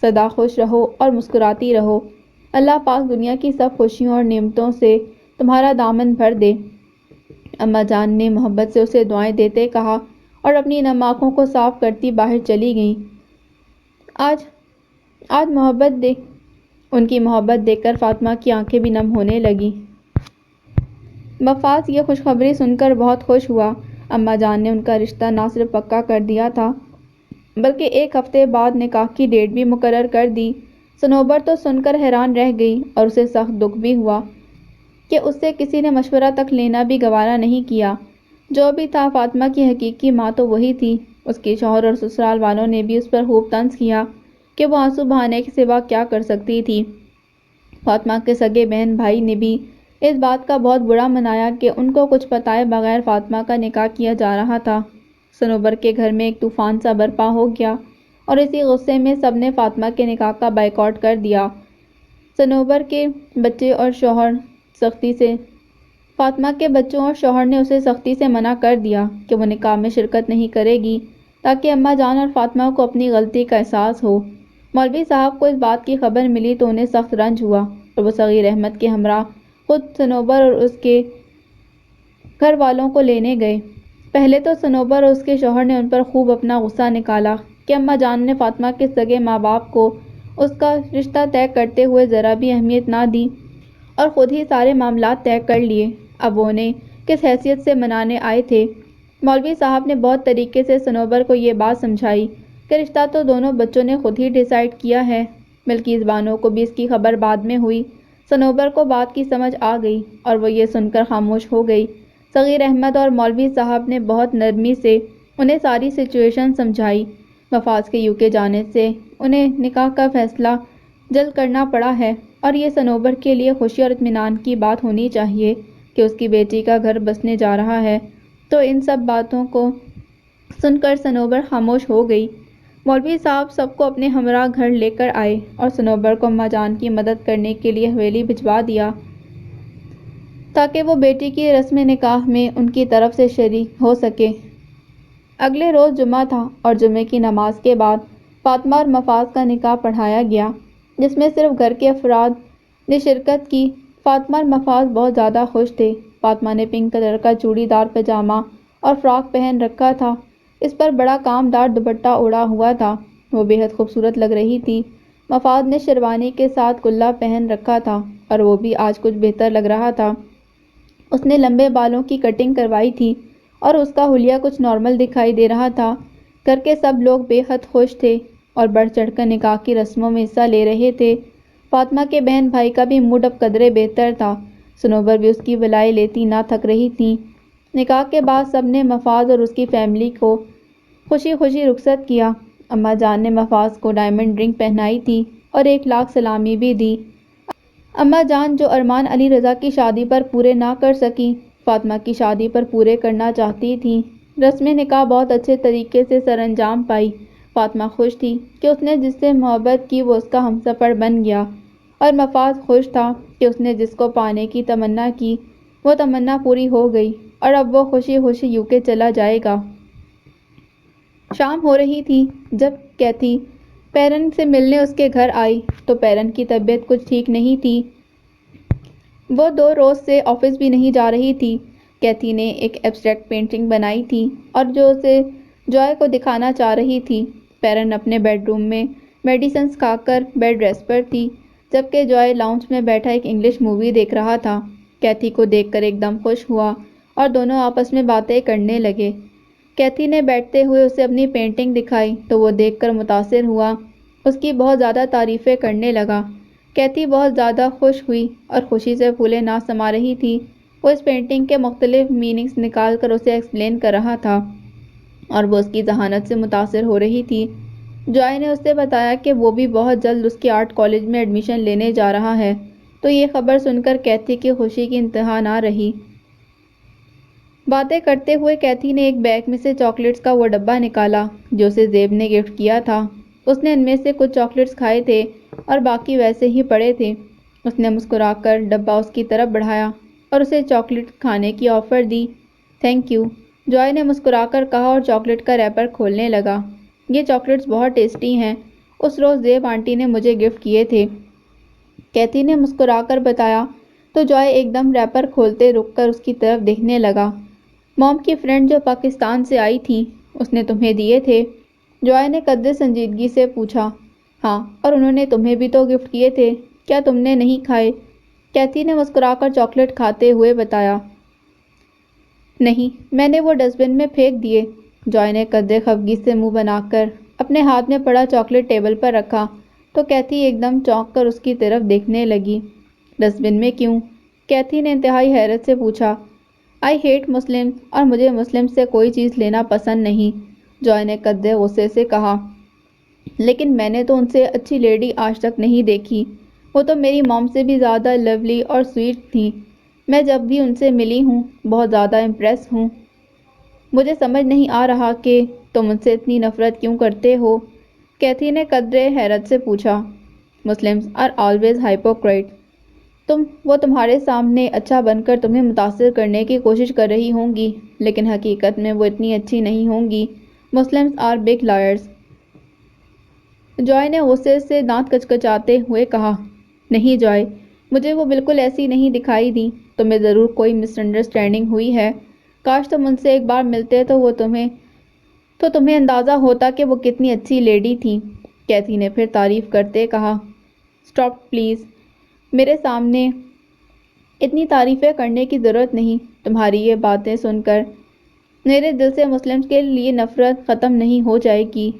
سدا خوش رہو اور مسکراتی رہو، اللہ پاک دنیا کی سب خوشیوں اور نعمتوں سے تمہارا دامن بھر دے، اماں جان نے محبت سے اسے دعائیں دیتے کہا اور اپنی نم آنکھوں کو صاف کرتی باہر چلی گئیں۔ آج ان کی محبت دیکھ کر فاطمہ کی آنکھیں بھی نم ہونے لگیں۔ مفاز یہ خوشخبری سن کر بہت خوش ہوا۔ اماں جان نے ان کا رشتہ نہ صرف پکا کر دیا تھا بلکہ 1 ہفتے بعد نکاح کی ڈیٹ بھی مقرر کر دی۔ صنوبر تو سن کر حیران رہ گئی اور اسے سخت دکھ بھی ہوا کہ اس سے کسی نے مشورہ تک لینا بھی گوارا نہیں کیا۔ جو بھی تھا، فاطمہ کی حقیقی ماں تو وہی تھی۔ اس کے شوہر اور سسرال والوں نے بھی اس پر خوب طنز کیا کہ وہ آنسو بہانے کے سوا کیا کر سکتی تھی۔ فاطمہ کے سگے بہن بھائی نے بھی اس بات کا بہت برا منایا کہ ان کو کچھ بتائے بغیر فاطمہ کا نکاح کیا جا رہا تھا۔ صنوبر کے گھر میں ایک طوفان سا برپا ہو گیا اور اسی غصے میں سب نے فاطمہ کے نکاح کا بائیکاٹ کر دیا۔ صنوبر کے بچے اور شوہر فاطمہ کے بچوں اور شوہر نے اسے سختی سے منع کر دیا کہ وہ نکاح میں شرکت نہیں کرے گی تاکہ اماں جان اور فاطمہ کو اپنی غلطی کا احساس ہو۔ مولوی صاحب کو اس بات کی خبر ملی تو انہیں سخت رنج ہوا اور وہ صغیر احمد کے ہمراہ خود صنوبر اور اس کے گھر والوں کو لینے گئے۔ پہلے تو صنوبر اور اس کے شوہر نے ان پر خوب اپنا غصہ نکالا کہ اماں جان نے فاطمہ کے سگے ماں باپ کو اس کا رشتہ طے کرتے ہوئے ذرا بھی اہمیت نہ دی اور خود ہی سارے معاملات طے کر لیے۔ اب وہ انہیں کس حیثیت سے منانے آئے تھے؟ مولوی صاحب نے بہت طریقے سے صنوبر کو یہ بات سمجھائی کہ رشتہ تو دونوں بچوں نے خود ہی ڈیسائیڈ کیا ہے۔ بلکہ بانو کو بھی اس کی خبر بعد میں ہوئی۔ صنوبر کو بات کی سمجھ آ گئی اور وہ یہ سن کر خاموش ہو گئی۔ صغیر احمد اور مولوی صاحب نے بہت نرمی سے انہیں ساری سچویشن سمجھائی۔ مفاز کے UK جانے سے انہیں نکاح کا فیصلہ جلد کرنا پڑا ہے اور یہ صنوبر کے لیے خوشی اور اطمینان کی بات ہونی چاہیے کہ اس کی بیٹی کا گھر بسنے جا رہا ہے۔ تو ان سب باتوں کو سن کر صنوبر خاموش ہو گئی۔ مولوی صاحب سب کو اپنے ہمراہ گھر لے کر آئے اور صنوبر کو اماں جان کی مدد کرنے کے لیے حویلی بھجوا دیا تاکہ وہ بیٹی کی رسم نکاح میں ان کی طرف سے شریک ہو سکے۔ اگلے روز جمعہ تھا اور جمعے کی نماز کے بعد فاطمہ اور مفاز کا نکاح پڑھایا گیا جس میں صرف گھر کے افراد نے شرکت کی۔ فاطمہ اور مفاز بہت زیادہ خوش تھے۔ فاطمہ نے پنک کلر کا چوڑی دار پاجامہ اور فراک پہن رکھا تھا، اس پر بڑا کام دار دوپٹہ اوڑھا ہوا تھا، وہ بے حد خوبصورت لگ رہی تھی۔ مفاز نے شیروانی کے ساتھ کلا پہن رکھا تھا اور وہ بھی آج کچھ بہتر لگ رہا تھا۔ اس نے لمبے بالوں کی کٹنگ کروائی تھی اور اس کا حلیہ کچھ نارمل دکھائی دے رہا تھا۔ گھر کے سب لوگ بے حد خوش تھے اور بڑھ چڑھ کر نکاح کی رسموں میں حصہ لے رہے تھے۔ فاطمہ کے بہن بھائی کا بھی موڈ اب قدرے بہتر تھا۔ صنوبر بھی اس کی ولائیں لیتی نہ تھک رہی تھیں۔ نکاح کے بعد سب نے مفاز اور اس کی فیملی کو خوشی خوشی رخصت کیا۔ اماں جان نے مفاز کو ڈائمنڈ رنگ پہنائی تھی اور 1 لاکھ سلامی بھی دی۔ اماں جان جو ارمان علی رضا کی شادی پر پورے نہ کر سکیں، فاطمہ کی شادی پر پورے کرنا چاہتی تھیں۔ رسم نکاح بہت اچھے طریقے سے سر انجام پائی۔ فاطمہ خوش تھی کہ اس نے جس سے محبت کی وہ اس کا ہمسفر بن گیا اور مفاز خوش تھا کہ اس نے جس کو پانے کی تمنا کی وہ تمنا پوری ہو گئی اور اب وہ خوشی خوشی UK چلا جائے گا۔ شام ہو رہی تھی جب کیتھی پیرن سے ملنے اس کے گھر آئی تو پیرن کی طبیعت کچھ ٹھیک نہیں تھی۔ وہ 2 روز سے آفس بھی نہیں جا رہی تھی۔ کیتھی نے ایک ایبسٹریکٹ پینٹنگ بنائی تھی اور جو اسے جوائے کو دکھانا چاہ رہی تھی۔ پیرن اپنے بیڈ روم میں میڈیسنز کھا کر بیڈ ریسٹ پر تھی۔ جبکہ جوائے لاؤنج میں بیٹھا ایک انگلش مووی دیکھ رہا تھا۔ کیتھی کو دیکھ کر ایک دم خوش ہوا اور دونوں آپس میں باتیں کرنے لگے۔ کیتھی نے بیٹھتے ہوئے اسے اپنی پینٹنگ دکھائی تو وہ دیکھ کر متاثر ہوا، اس کی بہت زیادہ تعریفیں کرنے لگا۔ کیتھی بہت زیادہ خوش ہوئی اور خوشی سے پھولے نہ سما رہی تھی۔ وہ اس پینٹنگ کے مختلف میننگز نکال کر اسے ایکسپلین کر رہا تھا اور وہ اس کی ذہانت سے متاثر ہو رہی تھی۔ جوائے نے اسے بتایا کہ وہ بھی بہت جلد اس کے آرٹ کالج میں ایڈمیشن لینے جا رہا ہے، تو یہ خبر سن کر کیتھی کی خوشی کی انتہا نہ رہی۔ باتیں کرتے ہوئے کیتھی نے ایک بیگ میں سے چاکلیٹس کا وہ ڈبہ نکالا جو اسے زیب نے گفٹ کیا تھا۔ اس نے ان میں سے کچھ چاکلیٹس کھائے تھے اور باقی ویسے ہی پڑے تھے۔ اس نے مسکرا کر ڈبہ اس کی طرف بڑھایا اور اسے چاکلیٹ کھانے کی offer the. Thank you, joy نے مسکرا کر کہا اور چاکلیٹ کا ریپر کھولنے لگا۔ یہ چاکلیٹس بہت ٹیسٹی ہیں، اس روز زیب آنٹی نے مجھے گفٹ کیے تھے، کیتھی نے مسکرا کر بتایا تو جوائے ایک دم ریپر کھولتے رک کر اس کی طرف دیکھنے لگا۔ موم کی فرینڈ جو پاکستان سے آئی تھی، اس نے تمہیں دیے تھے؟ جوائے نے قدر سنجیدگی سے پوچھا۔ ہاں، اور انہوں نے تمہیں بھی تو گفٹ کیے تھے، کیا تم نے نہیں کھائے؟ کیتھی نے مسکرا کر چاکلیٹ کھاتے ہوئے بتایا۔ نہیں، میں نے وہ ڈسٹ بن میں پھینک دیے۔ جوائے نے قدر خفگی سے منہ بنا کر اپنے ہاتھ میں پڑا چاکلیٹ ٹیبل پر رکھا تو کیتھی ایک دم چونک کر اس کی طرف دیکھنے لگی۔ ڈسٹ بن میں کیوں؟ کیتھی نے انتہائی حیرت سے پوچھا۔ آئی ہیٹ مسلم، اور مجھے مسلم سے کوئی چیز لینا پسند نہیں، جوائے نے قدر غصے سے کہا۔ لیکن میں نے تو ان سے اچھی لیڈی آج تک نہیں دیکھی، وہ تو میری موم سے بھی زیادہ لولی اور سویٹ تھیں۔ میں جب بھی ان سے ملی ہوں بہت زیادہ امپریس ہوں۔ مجھے سمجھ نہیں آ رہا کہ تم ان سے اتنی نفرت کیوں کرتے ہو؟ کیتھی نے قدر حیرت سے پوچھا۔ مسلمز آر آلویز ہائپوکرائٹس، وہ تمہارے سامنے اچھا بن کر تمہیں متاثر کرنے کی کوشش کر رہی ہوں گی، لیکن حقیقت میں وہ اتنی اچھی نہیں ہوں گی۔ Muslims are big liars, Joy نے غصے سے دانت کچکچاتے ہوئے کہا۔ نہیں جوائے، مجھے وہ بالکل ایسی نہیں دکھائی دی، تمہیں ضرور کوئی مس انڈرسٹینڈنگ ہوئی ہے۔ کاش تم ان سے ایک بار ملتے تو تمہیں اندازہ ہوتا کہ وہ کتنی اچھی لیڈی تھی، کیتھی نے پھر تعریف کرتے کہا۔ اسٹاپ پلیز، میرے سامنے اتنی تعریفیں کرنے کی ضرورت نہیں۔ تمہاری یہ باتیں سن کر میرے دل سے مسلمز کے لیے نفرت ختم نہیں ہو جائے گی۔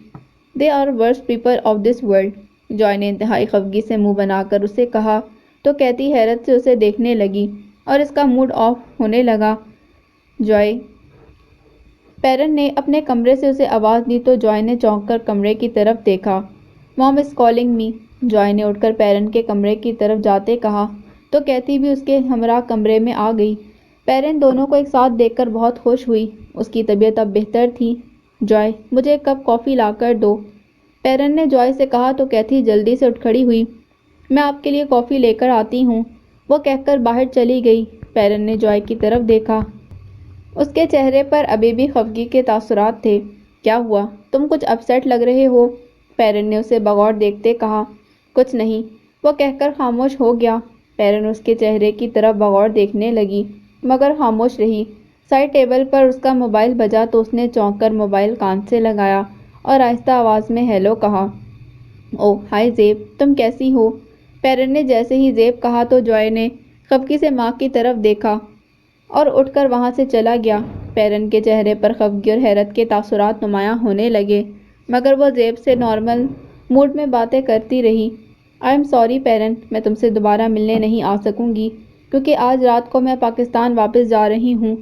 They are worst people of this world, Joy نے انتہائی خفگی سے منہ بنا کر اسے کہا تو کیتھی حیرت سے اسے دیکھنے لگی اور اس کا موڈ آف ہونے لگا۔ جوائے، پیرن نے اپنے کمرے سے اسے آواز دی تو جوائے نے چونک کر کمرے کی طرف دیکھا۔ موم از کالنگ می، جوائے نے اٹھ کر پیرن کے کمرے کی طرف جاتے کہا تو کیتھی بھی اس کے ہمراہ کمرے میں آ گئی۔ پیرن دونوں کو ایک ساتھ دیکھ کر بہت خوش ہوئی، اس کی طبیعت اب بہتر تھی۔ جوائے، مجھے ایک کپ کافی لا کر دو، پیرن نے جوائے سے کہا تو کیتھی جلدی سے اٹھ کھڑی ہوئی۔ میں آپ کے لیے کافی لے کر آتی ہوں، وہ کہہ کر باہر چلی گئی۔ پیرن نے جوائے کی طرف دیکھا، اس کے چہرے پر ابھی بھی خفگی کے تاثرات تھے۔ کیا ہوا، تم کچھ اپ سیٹ لگ رہے ہو، پیرن نے اسے بغور دیکھتے کہا۔ کچھ نہیں، وہ کہہ کر خاموش ہو گیا۔ پیرن اس کے چہرے کی طرف بغور دیکھنے لگی مگر خاموش رہی۔ سائڈ ٹیبل پر اس کا موبائل بجا تو اس نے چونک کر موبائل کان سے لگایا اور آہستہ آواز میں ہیلو کہا۔ او ہائے زیب، تم کیسی ہو؟ پیرن نے جیسے ہی زیب کہا تو جوائے نے خفگی سے ماں کی طرف دیکھا اور اٹھ کر وہاں سے چلا گیا۔ پیرن کے چہرے پر خفگی اور حیرت کے تاثرات نمایاں ہونے لگے مگر وہ زیب سے نارمل موڈ میں باتیں کرتی رہی۔ آئی ایم سوری پیرن، میں تم سے دوبارہ ملنے نہیں آ سکوں گی کیونکہ آج رات کو میں پاکستان واپس جا رہی ہوں،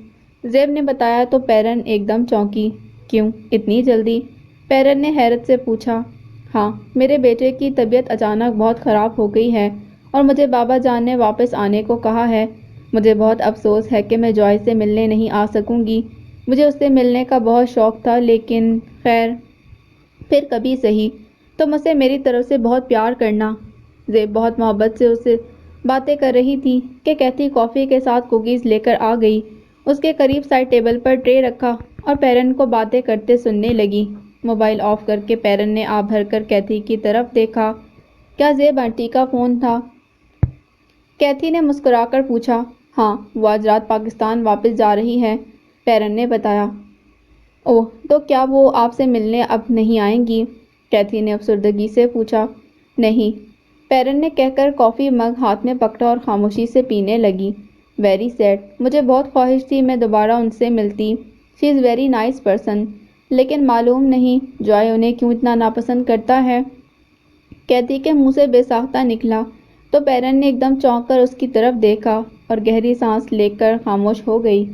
زیب نے بتایا تو پیرن ایک دم چونکی۔ کیوں اتنی جلدی؟ پیرن نے حیرت سے پوچھا۔ ہاں، میرے بیٹے کی طبیعت اچانک بہت خراب ہو گئی ہے اور مجھے بابا جان نے واپس آنے کو کہا ہے۔ مجھے بہت افسوس ہے کہ میں جوائے سے ملنے نہیں آ سکوں گی، مجھے اس سے ملنے کا بہت شوق تھا، لیکن خیر پھر کبھی سہی، تم اسے میری طرف سے بہت پیار کرنا۔ زیب بہت محبت سے اسے باتیں کر رہی تھی کہ کیتھی کافی کے ساتھ کوکیز لے کر آ گئی، اس کے قریب سائڈ ٹیبل پر ٹرے رکھا اور پیرن کو باتیں کرتے سننے لگی۔ موبائل آف کر کے پیرن نے آہ بھر کر کیتھی کی طرف دیکھا۔ کیا زیب آنٹی کا فون تھا؟ کیتھی نے مسکرا کر پوچھا۔ ہاں، وہ آج رات پاکستان واپس جا رہی ہے، پیرن نے بتایا۔ اوہ، تو کیا وہ آپ سے ملنے اب نہیں آئیں گی؟ کیتھی نے افسردگی سے پوچھا۔ نہیں، پیرن نے کہہ کر کافی مگ ہاتھ میں پکڑا اور خاموشی سے پینے لگی۔ ویری سیڈ، مجھے بہت خواہش تھی میں دوبارہ ان سے ملتی۔ شی از ویری نائس پرسن، لیکن معلوم نہیں جوائے انہیں کیوں اتنا ناپسند کرتا ہے۔ کیتھی کے منہ سے بے ساختہ نکلا تو پیرن نے ایک دم چونک کر اس کی طرف دیکھا اور گہری سانس لے کر خاموش ہو گئی۔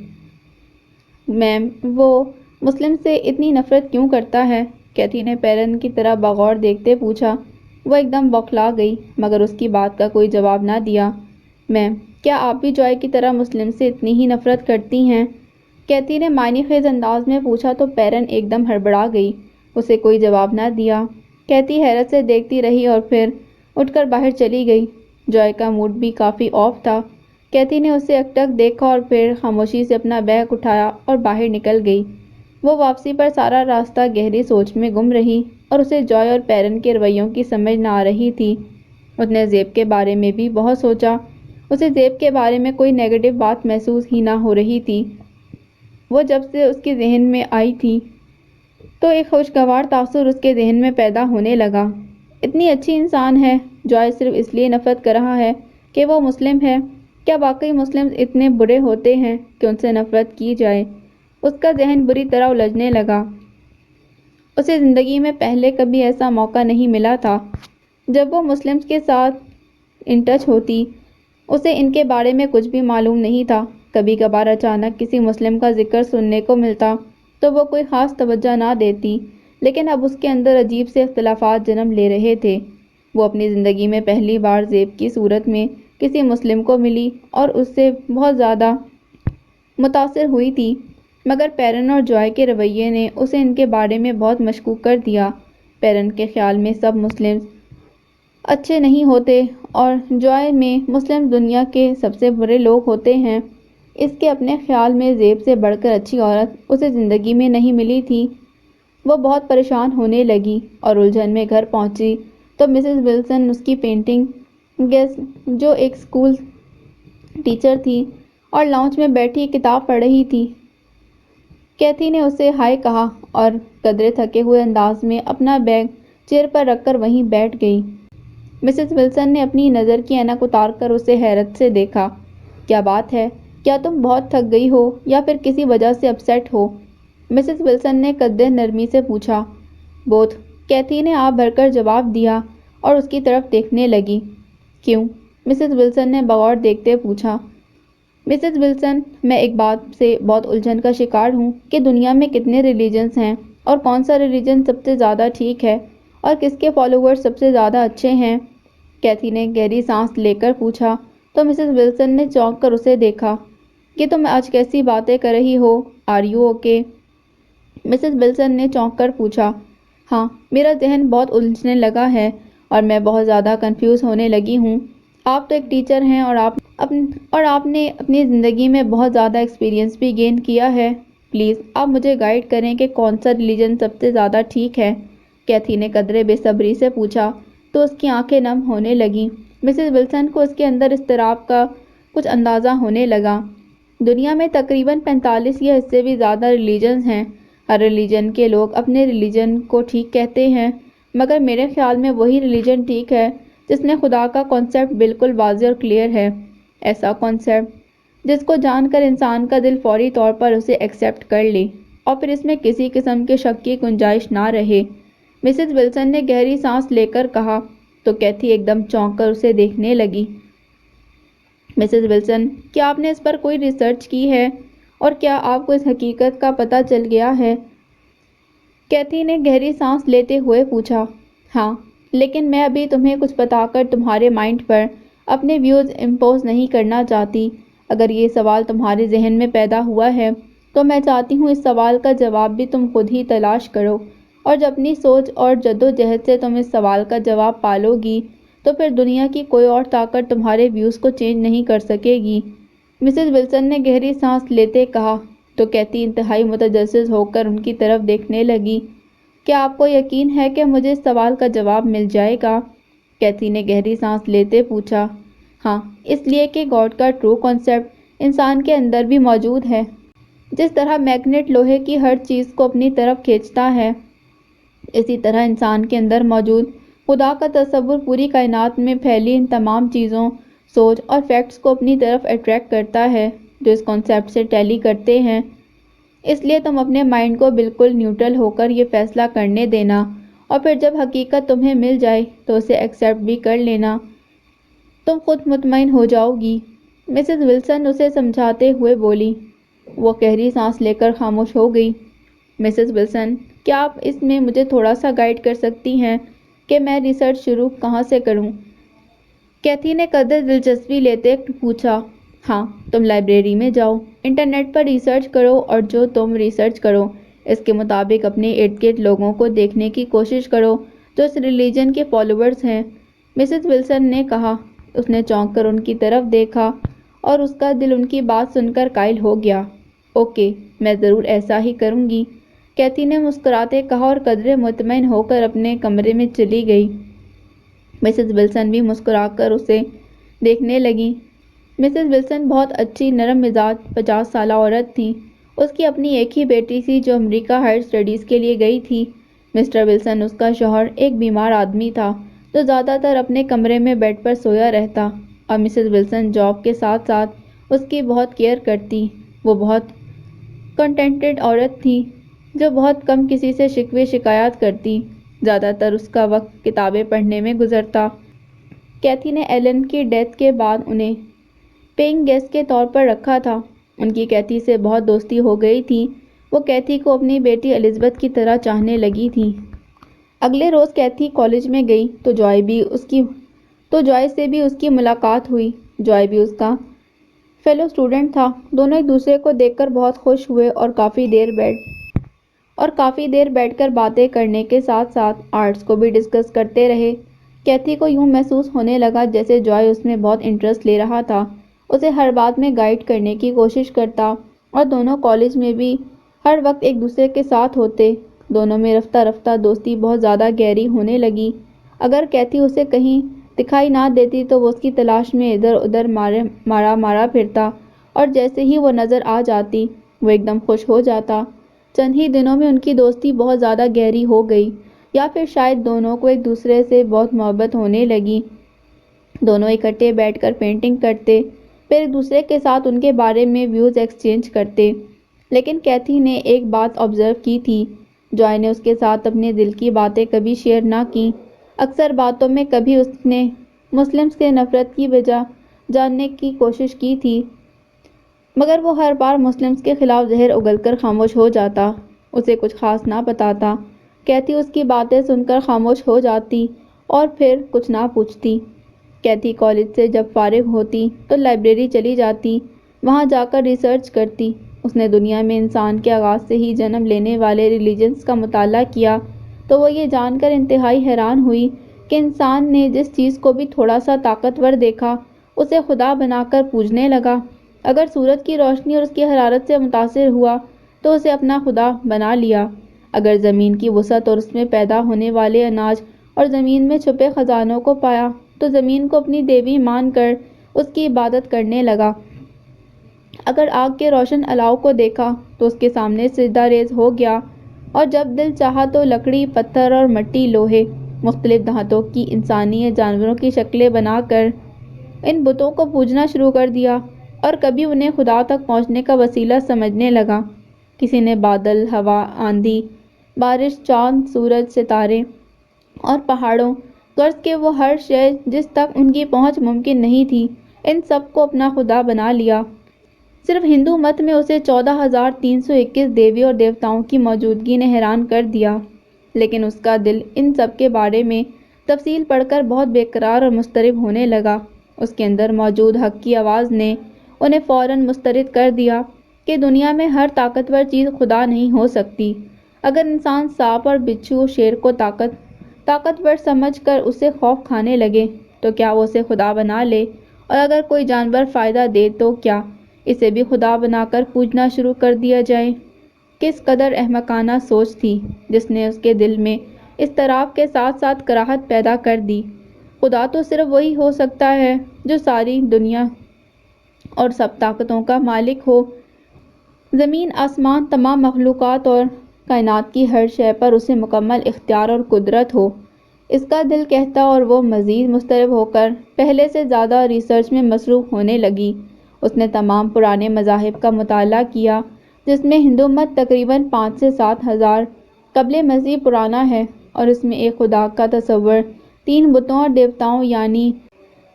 میم، وہ مسلم سے اتنی نفرت کیوں کرتا ہے؟ کیتھی نے پیرن کی طرف بغور دیکھتے پوچھا۔ وہ ایک دم بوکھلا گئی مگر اس کی بات کا کوئی جواب نہ دیا۔ میم، کیا آپ بھی جوائے کی طرح مسلم سے اتنی ہی نفرت کرتی ہیں؟ کیتھی نے معنی خیز انداز میں پوچھا تو پیرن ایک دم ہڑبڑا گئی۔ اسے کوئی جواب نہ دیا۔ کیتھی حیرت سے دیکھتی رہی اور پھر اٹھ کر باہر چلی گئی۔ جوائے کا موڈ بھی کافی آف تھا۔ کیتھی نے اسے اکٹک دیکھا اور پھر خاموشی سے اپنا بیگ اٹھایا اور باہر نکل گئی۔ وہ واپسی پر سارا راستہ گہری سوچ میں گم رہی اور اسے جوائے اور پیرن کے رویوں کی سمجھ نہ آ رہی تھی۔ اس نے زیب کے بارے میں بھی بہت سوچا۔ اسے زیب کے بارے میں کوئی نیگیٹو بات محسوس ہی نہ ہو رہی تھی۔ وہ جب سے اس کے ذہن میں آئی تھی تو ایک خوشگوار تاثر اس کے ذہن میں پیدا ہونے لگا۔ اتنی اچھی انسان ہے، جوائے صرف اس لیے نفرت کر رہا ہے کہ وہ مسلم ہے۔ کیا واقعی مسلم اتنے برے ہوتے ہیں کہ ان سے نفرت کی جائے؟ اس کا ذہن بری طرح الجھنے لگا۔ اسے زندگی میں پہلے کبھی ایسا موقع نہیں ملا تھا جب وہ مسلمز کے ساتھ ان ٹچ ہوتی۔ اسے ان کے بارے میں کچھ بھی معلوم نہیں تھا۔ کبھی کبھار اچانک کسی مسلم کا ذکر سننے کو ملتا تو وہ کوئی خاص توجہ نہ دیتی، لیکن اب اس کے اندر عجیب سے اختلافات جنم لے رہے تھے۔ وہ اپنی زندگی میں پہلی بار زیب کی صورت میں کسی مسلم کو ملی اور اس سے بہت زیادہ متاثر ہوئی تھی، مگر پیرن اور جوائے کے رویے نے اسے ان کے بارے میں بہت مشکوک کر دیا۔ پیرن کے خیال میں سب مسلم اچھے نہیں ہوتے اور جوائے میں مسلم دنیا کے سب سے برے لوگ ہوتے ہیں۔ اس کے اپنے خیال میں زیب سے بڑھ کر اچھی عورت اسے زندگی میں نہیں ملی تھی۔ وہ بہت پریشان ہونے لگی اور الجھن میں گھر پہنچی تو مسز ولسن اس کی پینٹنگ گیس جو ایک اسکول ٹیچر تھی اور لاؤنج میں بیٹھی کتاب پڑھ رہی تھی۔ کیتھی نے اسے ہائے کہا اور قدرے تھکے ہوئے انداز میں اپنا بیگ چیئر پر رکھ کر وہیں بیٹھ گئی۔ مسز ولسن نے اپنی نظر کی اینک اتار کر اسے حیرت سے دیکھا۔ کیا بات ہے؟ کیا تم بہت تھک گئی ہو یا پھر کسی وجہ سے اپسیٹ ہو؟ مسز ولسن نے قدرے نرمی سے پوچھا۔ بوتھ، کیتھی نے آپ بھر کر جواب دیا اور اس کی طرف دیکھنے لگی۔ کیوں؟ مسز ولسن نے بغور دیکھتے پوچھا۔ مسز ولسن، میں ایک بات سے بہت الجھن کا شکار ہوں کہ دنیا میں کتنے ریلیجنز ہیں اور کون سا ریلیجن سب سے زیادہ ٹھیک ہے اور کس کے فالوورز سب سے زیادہ اچھے ہیں؟ کیتھی نے گہری سانس لے کر پوچھا تو مسز ولسن نے چونک کر اسے دیکھا۔ کہ تم آج کیسی باتیں کر رہی ہو؟ Are you okay? Mrs Wilson نے چونک کر پوچھا۔ ہاں، میرا ذہن بہت الجھنے لگا ہے اور میں بہت زیادہ کنفیوز ہونے لگی ہوں۔ آپ تو ایک ٹیچر ہیں اور آپ نے اپنی زندگی میں بہت زیادہ ایکسپیرینس بھی گین کیا ہے۔ پلیز آپ مجھے گائیڈ کریں کہ کون سا ریلیجن سب سے زیادہ ٹھیک ہے؟ کیتھی نے قدرے بے صبری سے پوچھا تو اس کی آنکھیں نم ہونے لگیں۔ مسز ولسن کو اس کے اندر اضطراب کا کچھ اندازہ ہونے لگا۔ دنیا میں تقریباً 45 یا اس سے بھی زیادہ ریلیجنز ہیں۔ ہر ریلیجن کے لوگ اپنے ریلیجن کو ٹھیک کہتے ہیں، مگر میرے خیال میں وہی ریلیجن ٹھیک ہے جس نے خدا کا کانسیپٹ بالکل واضح اور کلیئر ہے۔ ایسا کانسیپٹ جس کو جان کر انسان کا دل فوری طور پر اسے ایکسیپٹ کر لے اور پھر اس میں کسی قسم کے شک کی گنجائش نہ رہے۔ مسز ولسن نے گہری سانس لے کر کہا تو کیتھی ایک دم چونک کر اسے دیکھنے لگی۔ مسز ولسن، کیا آپ نے اس پر کوئی ریسرچ کی ہے اور کیا آپ کو اس حقیقت کا پتہ چل گیا ہے؟ کیتھی نے گہری سانس لیتے ہوئے پوچھا۔ ہاں، لیکن میں ابھی تمہیں کچھ بتا کر تمہارے مائنڈ پر اپنے ویوز امپوز نہیں کرنا چاہتی۔ اگر یہ سوال تمہارے ذہن میں پیدا ہوا ہے تو میں چاہتی ہوں اس سوال کا جواب بھی تم خود ہی تلاش کرو، اور جب اپنی سوچ اور جدوجہد سے تم اس سوال کا جواب پالو گی تو پھر دنیا کی کوئی اور طاقت تمہارے ویوز کو چینج نہیں کر سکے گی۔ مسز ولسن نے گہری سانس لیتے کہا تو کیتھی انتہائی متجسس ہو کر ان کی طرف دیکھنے لگی۔ کیا آپ کو یقین ہے کہ مجھے اس سوال کا جواب مل جائے گا؟ کیتھی نے گہری سانس لیتے پوچھا۔ ہاں، اس لیے کہ گاڈ کا ٹرو کانسیپٹ انسان کے اندر بھی موجود ہے۔ جس طرح میگنیٹ لوہے کی ہر چیز کو اپنی طرف کھینچتا ہے، اسی طرح انسان کے اندر موجود خدا کا تصور پوری کائنات میں پھیلی ان تمام چیزوں، سوچ اور فیکٹس کو اپنی طرف اٹریکٹ کرتا ہے جو اس کانسیپٹ سے ٹیلی کرتے ہیں۔ اس لیے تم اپنے مائنڈ کو بالکل نیوٹرل ہو کر یہ فیصلہ کرنے دینا، اور پھر جب حقیقت تمہیں مل جائے تو اسے ایکسیپٹ بھی کر لینا، تم خود مطمئن ہو جاؤ گی۔ مسز ولسن اسے سمجھاتے ہوئے بولی۔ وہ گہری سانس لے کر خاموش ہو گئی۔ مسز ولسن، کیا آپ اس میں مجھے تھوڑا سا گائیڈ کر سکتی ہیں کہ میں ریسرچ شروع کہاں سے کروں؟ کیتھی نے قدر دلچسپی لیتے پوچھا۔ ہاں، تم لائبریری میں جاؤ، انٹرنیٹ پر ریسرچ کرو اور جو تم ریسرچ کرو اس کے مطابق اپنے ارد گرد لوگوں کو دیکھنے کی کوشش کرو جو اس ریلیجن کے فالوورز ہیں، مسز ولسن نے کہا۔ اس نے چونک کر ان کی طرف دیکھا اور اس کا دل ان کی بات سن کر قائل ہو گیا۔ اوکے، میں ضرور ایسا ہی کروں گی، کیتھی نے مسکراتے کہا اور قدرے مطمئن ہو کر اپنے کمرے میں چلی گئی۔ مسز ولسن بھی مسکرا کر اسے دیکھنے لگی۔ مسز ولسن بہت اچھی نرم مزاج 50 سالہ عورت تھیں۔ اس کی اپنی ایک ہی بیٹی تھی جو امریکہ ہائر اسٹڈیز کے لیے گئی تھی۔ مسٹر ولسن اس کا شوہر ایک بیمار آدمی تھا جو زیادہ تر اپنے کمرے میں بیڈ پر سویا رہتا، اور مسز ولسن جاب کے ساتھ ساتھ اس کی بہت کیئر کرتی۔ وہ بہت کنٹینٹڈ عورت تھی جو بہت کم کسی سے شکوے شکایات کرتی، زیادہ تر اس کا وقت کتابیں پڑھنے میں گزرتا۔ کیتھی نے ایلن کی ڈیتھ کے بعد انہیں پیئنگ گیسٹ کے طور پر رکھا تھا۔ ان کی کیتھی سے بہت دوستی ہو گئی تھی۔ وہ کیتھی کو اپنی بیٹی الزبتھ کی طرح چاہنے لگی تھی۔ اگلے روز کیتھی کالج میں گئی تو جوائے سے بھی اس کی ملاقات ہوئی۔ جوائے بھی اس کا فیلو اسٹوڈنٹ تھا۔ دونوں ایک دوسرے کو دیکھ کر بہت خوش ہوئے اور کافی دیر بیٹھ کر باتیں کرنے کے ساتھ ساتھ آرٹس کو بھی ڈسکس کرتے رہے۔ کیتھی کو یوں محسوس ہونے لگا جیسے جوائے اس میں بہت انٹرسٹ لے رہا تھا، اسے ہر بات میں گائیڈ کرنے کی کوشش کرتا، اور دونوں کالج میں بھی ہر وقت ایک دوسرے کے ساتھ ہوتے۔ دونوں میں رفتہ رفتہ دوستی بہت زیادہ گہری ہونے لگی۔ اگر کیتھی اسے کہیں دکھائی نہ دیتی تو وہ اس کی تلاش میں ادھر ادھر مارا پھرتا، اور جیسے ہی وہ نظر آ جاتی وہ ایک دم خوش ہو جاتا۔ چند ہی دنوں میں ان کی دوستی بہت زیادہ گہری ہو گئی، یا پھر شاید دونوں کو ایک دوسرے سے بہت محبت ہونے لگی۔ دونوں اکٹھے بیٹھ کر پینٹنگ کرتے، پھر ایک دوسرے کے ساتھ ان کے بارے میں ویوز ایکسچینج کرتے۔ لیکن کیتھی نے ایک بات آبزرو کی تھی، جوائے نے اس کے ساتھ اپنے دل کی باتیں کبھی شیئر نہ کی۔ اکثر باتوں میں کبھی اس نے مسلمز سے نفرت کی وجہ جاننے کی کوشش کی تھی، مگر وہ ہر بار مسلمز کے خلاف زہر اگل کر خاموش ہو جاتا، اسے کچھ خاص نہ بتاتا۔ کیتھی اس کی باتیں سن کر خاموش ہو جاتی اور پھر کچھ نہ پوچھتی۔ کیتھی کالج سے جب فارغ ہوتی تو لائبریری چلی جاتی، وہاں جا کر ریسرچ کرتی۔ اس نے دنیا میں انسان کے آغاز سے ہی جنم لینے والے ریلیجنز کا مطالعہ کیا تو وہ یہ جان کر انتہائی حیران ہوئی کہ انسان نے جس چیز کو بھی تھوڑا سا طاقتور دیکھا اسے خدا بنا کر پوجنے لگا۔ اگر سورج کی روشنی اور اس کی حرارت سے متاثر ہوا تو اسے اپنا خدا بنا لیا۔ اگر زمین کی وسعت اور اس میں پیدا ہونے والے اناج اور زمین میں چھپے خزانوں کو پایا تو زمین کو اپنی دیوی مان کر اس کی عبادت کرنے لگا۔ اگر آگ کے روشن الاؤ کو دیکھا تو اس کے سامنے سجدہ ریز ہو گیا، اور جب دل چاہا تو لکڑی، پتھر اور مٹی، لوہے، مختلف دھاتوں کی انسانی یا جانوروں کی شکلیں بنا کر ان بتوں کو پوجنا شروع کر دیا، اور کبھی انہیں خدا تک پہنچنے کا وسیلہ سمجھنے لگا۔ کسی نے بادل، ہوا، آندھی، بارش، چاند، سورج، ستارے اور پہاڑوں، غرض کہ وہ ہر شے جس تک ان کی پہنچ ممکن نہیں تھی، ان سب کو اپنا خدا بنا لیا۔ صرف ہندو مت میں اسے 14,321 دیوی اور دیوتاؤں کی موجودگی نے حیران کر دیا، لیکن اس کا دل ان سب کے بارے میں تفصیل پڑھ کر بہت بے قرار اور مضطرب ہونے لگا۔ اس کے اندر موجود حق کی آواز نے انہیں فوراً مسترد کر دیا کہ دنیا میں ہر طاقتور چیز خدا نہیں ہو سکتی۔ اگر انسان سانپ اور بچھو، شیر کو طاقتور سمجھ کر اسے خوف کھانے لگے تو کیا وہ اسے خدا بنا لے، اور اگر کوئی جانور فائدہ دے تو کیا اسے بھی خدا بنا کر پوجنا شروع کر دیا جائے؟ کس قدر احمقانہ سوچ تھی جس نے اس کے دل میں اضطراب کے ساتھ ساتھ کراہت پیدا کر دی۔ خدا تو صرف وہی ہو سکتا ہے جو ساری دنیا اور سب طاقتوں کا مالک ہو۔ زمین، آسمان، تمام مخلوقات اور کائنات کی ہر شے پر اسے مکمل اختیار اور قدرت ہو۔ اس کا دل کہتا اور وہ مزید مضطرب ہو کر پہلے سے زیادہ ریسرچ میں مصروف ہونے لگی۔ اس نے تمام پرانے مذاہب کا مطالعہ کیا، جس میں ہندو مت تقریباً 5 سے 7 ہزار قبل مسیح پرانا ہے، اور اس میں ایک خدا کا تصور 3 بتوں اور دیوتاؤں یعنی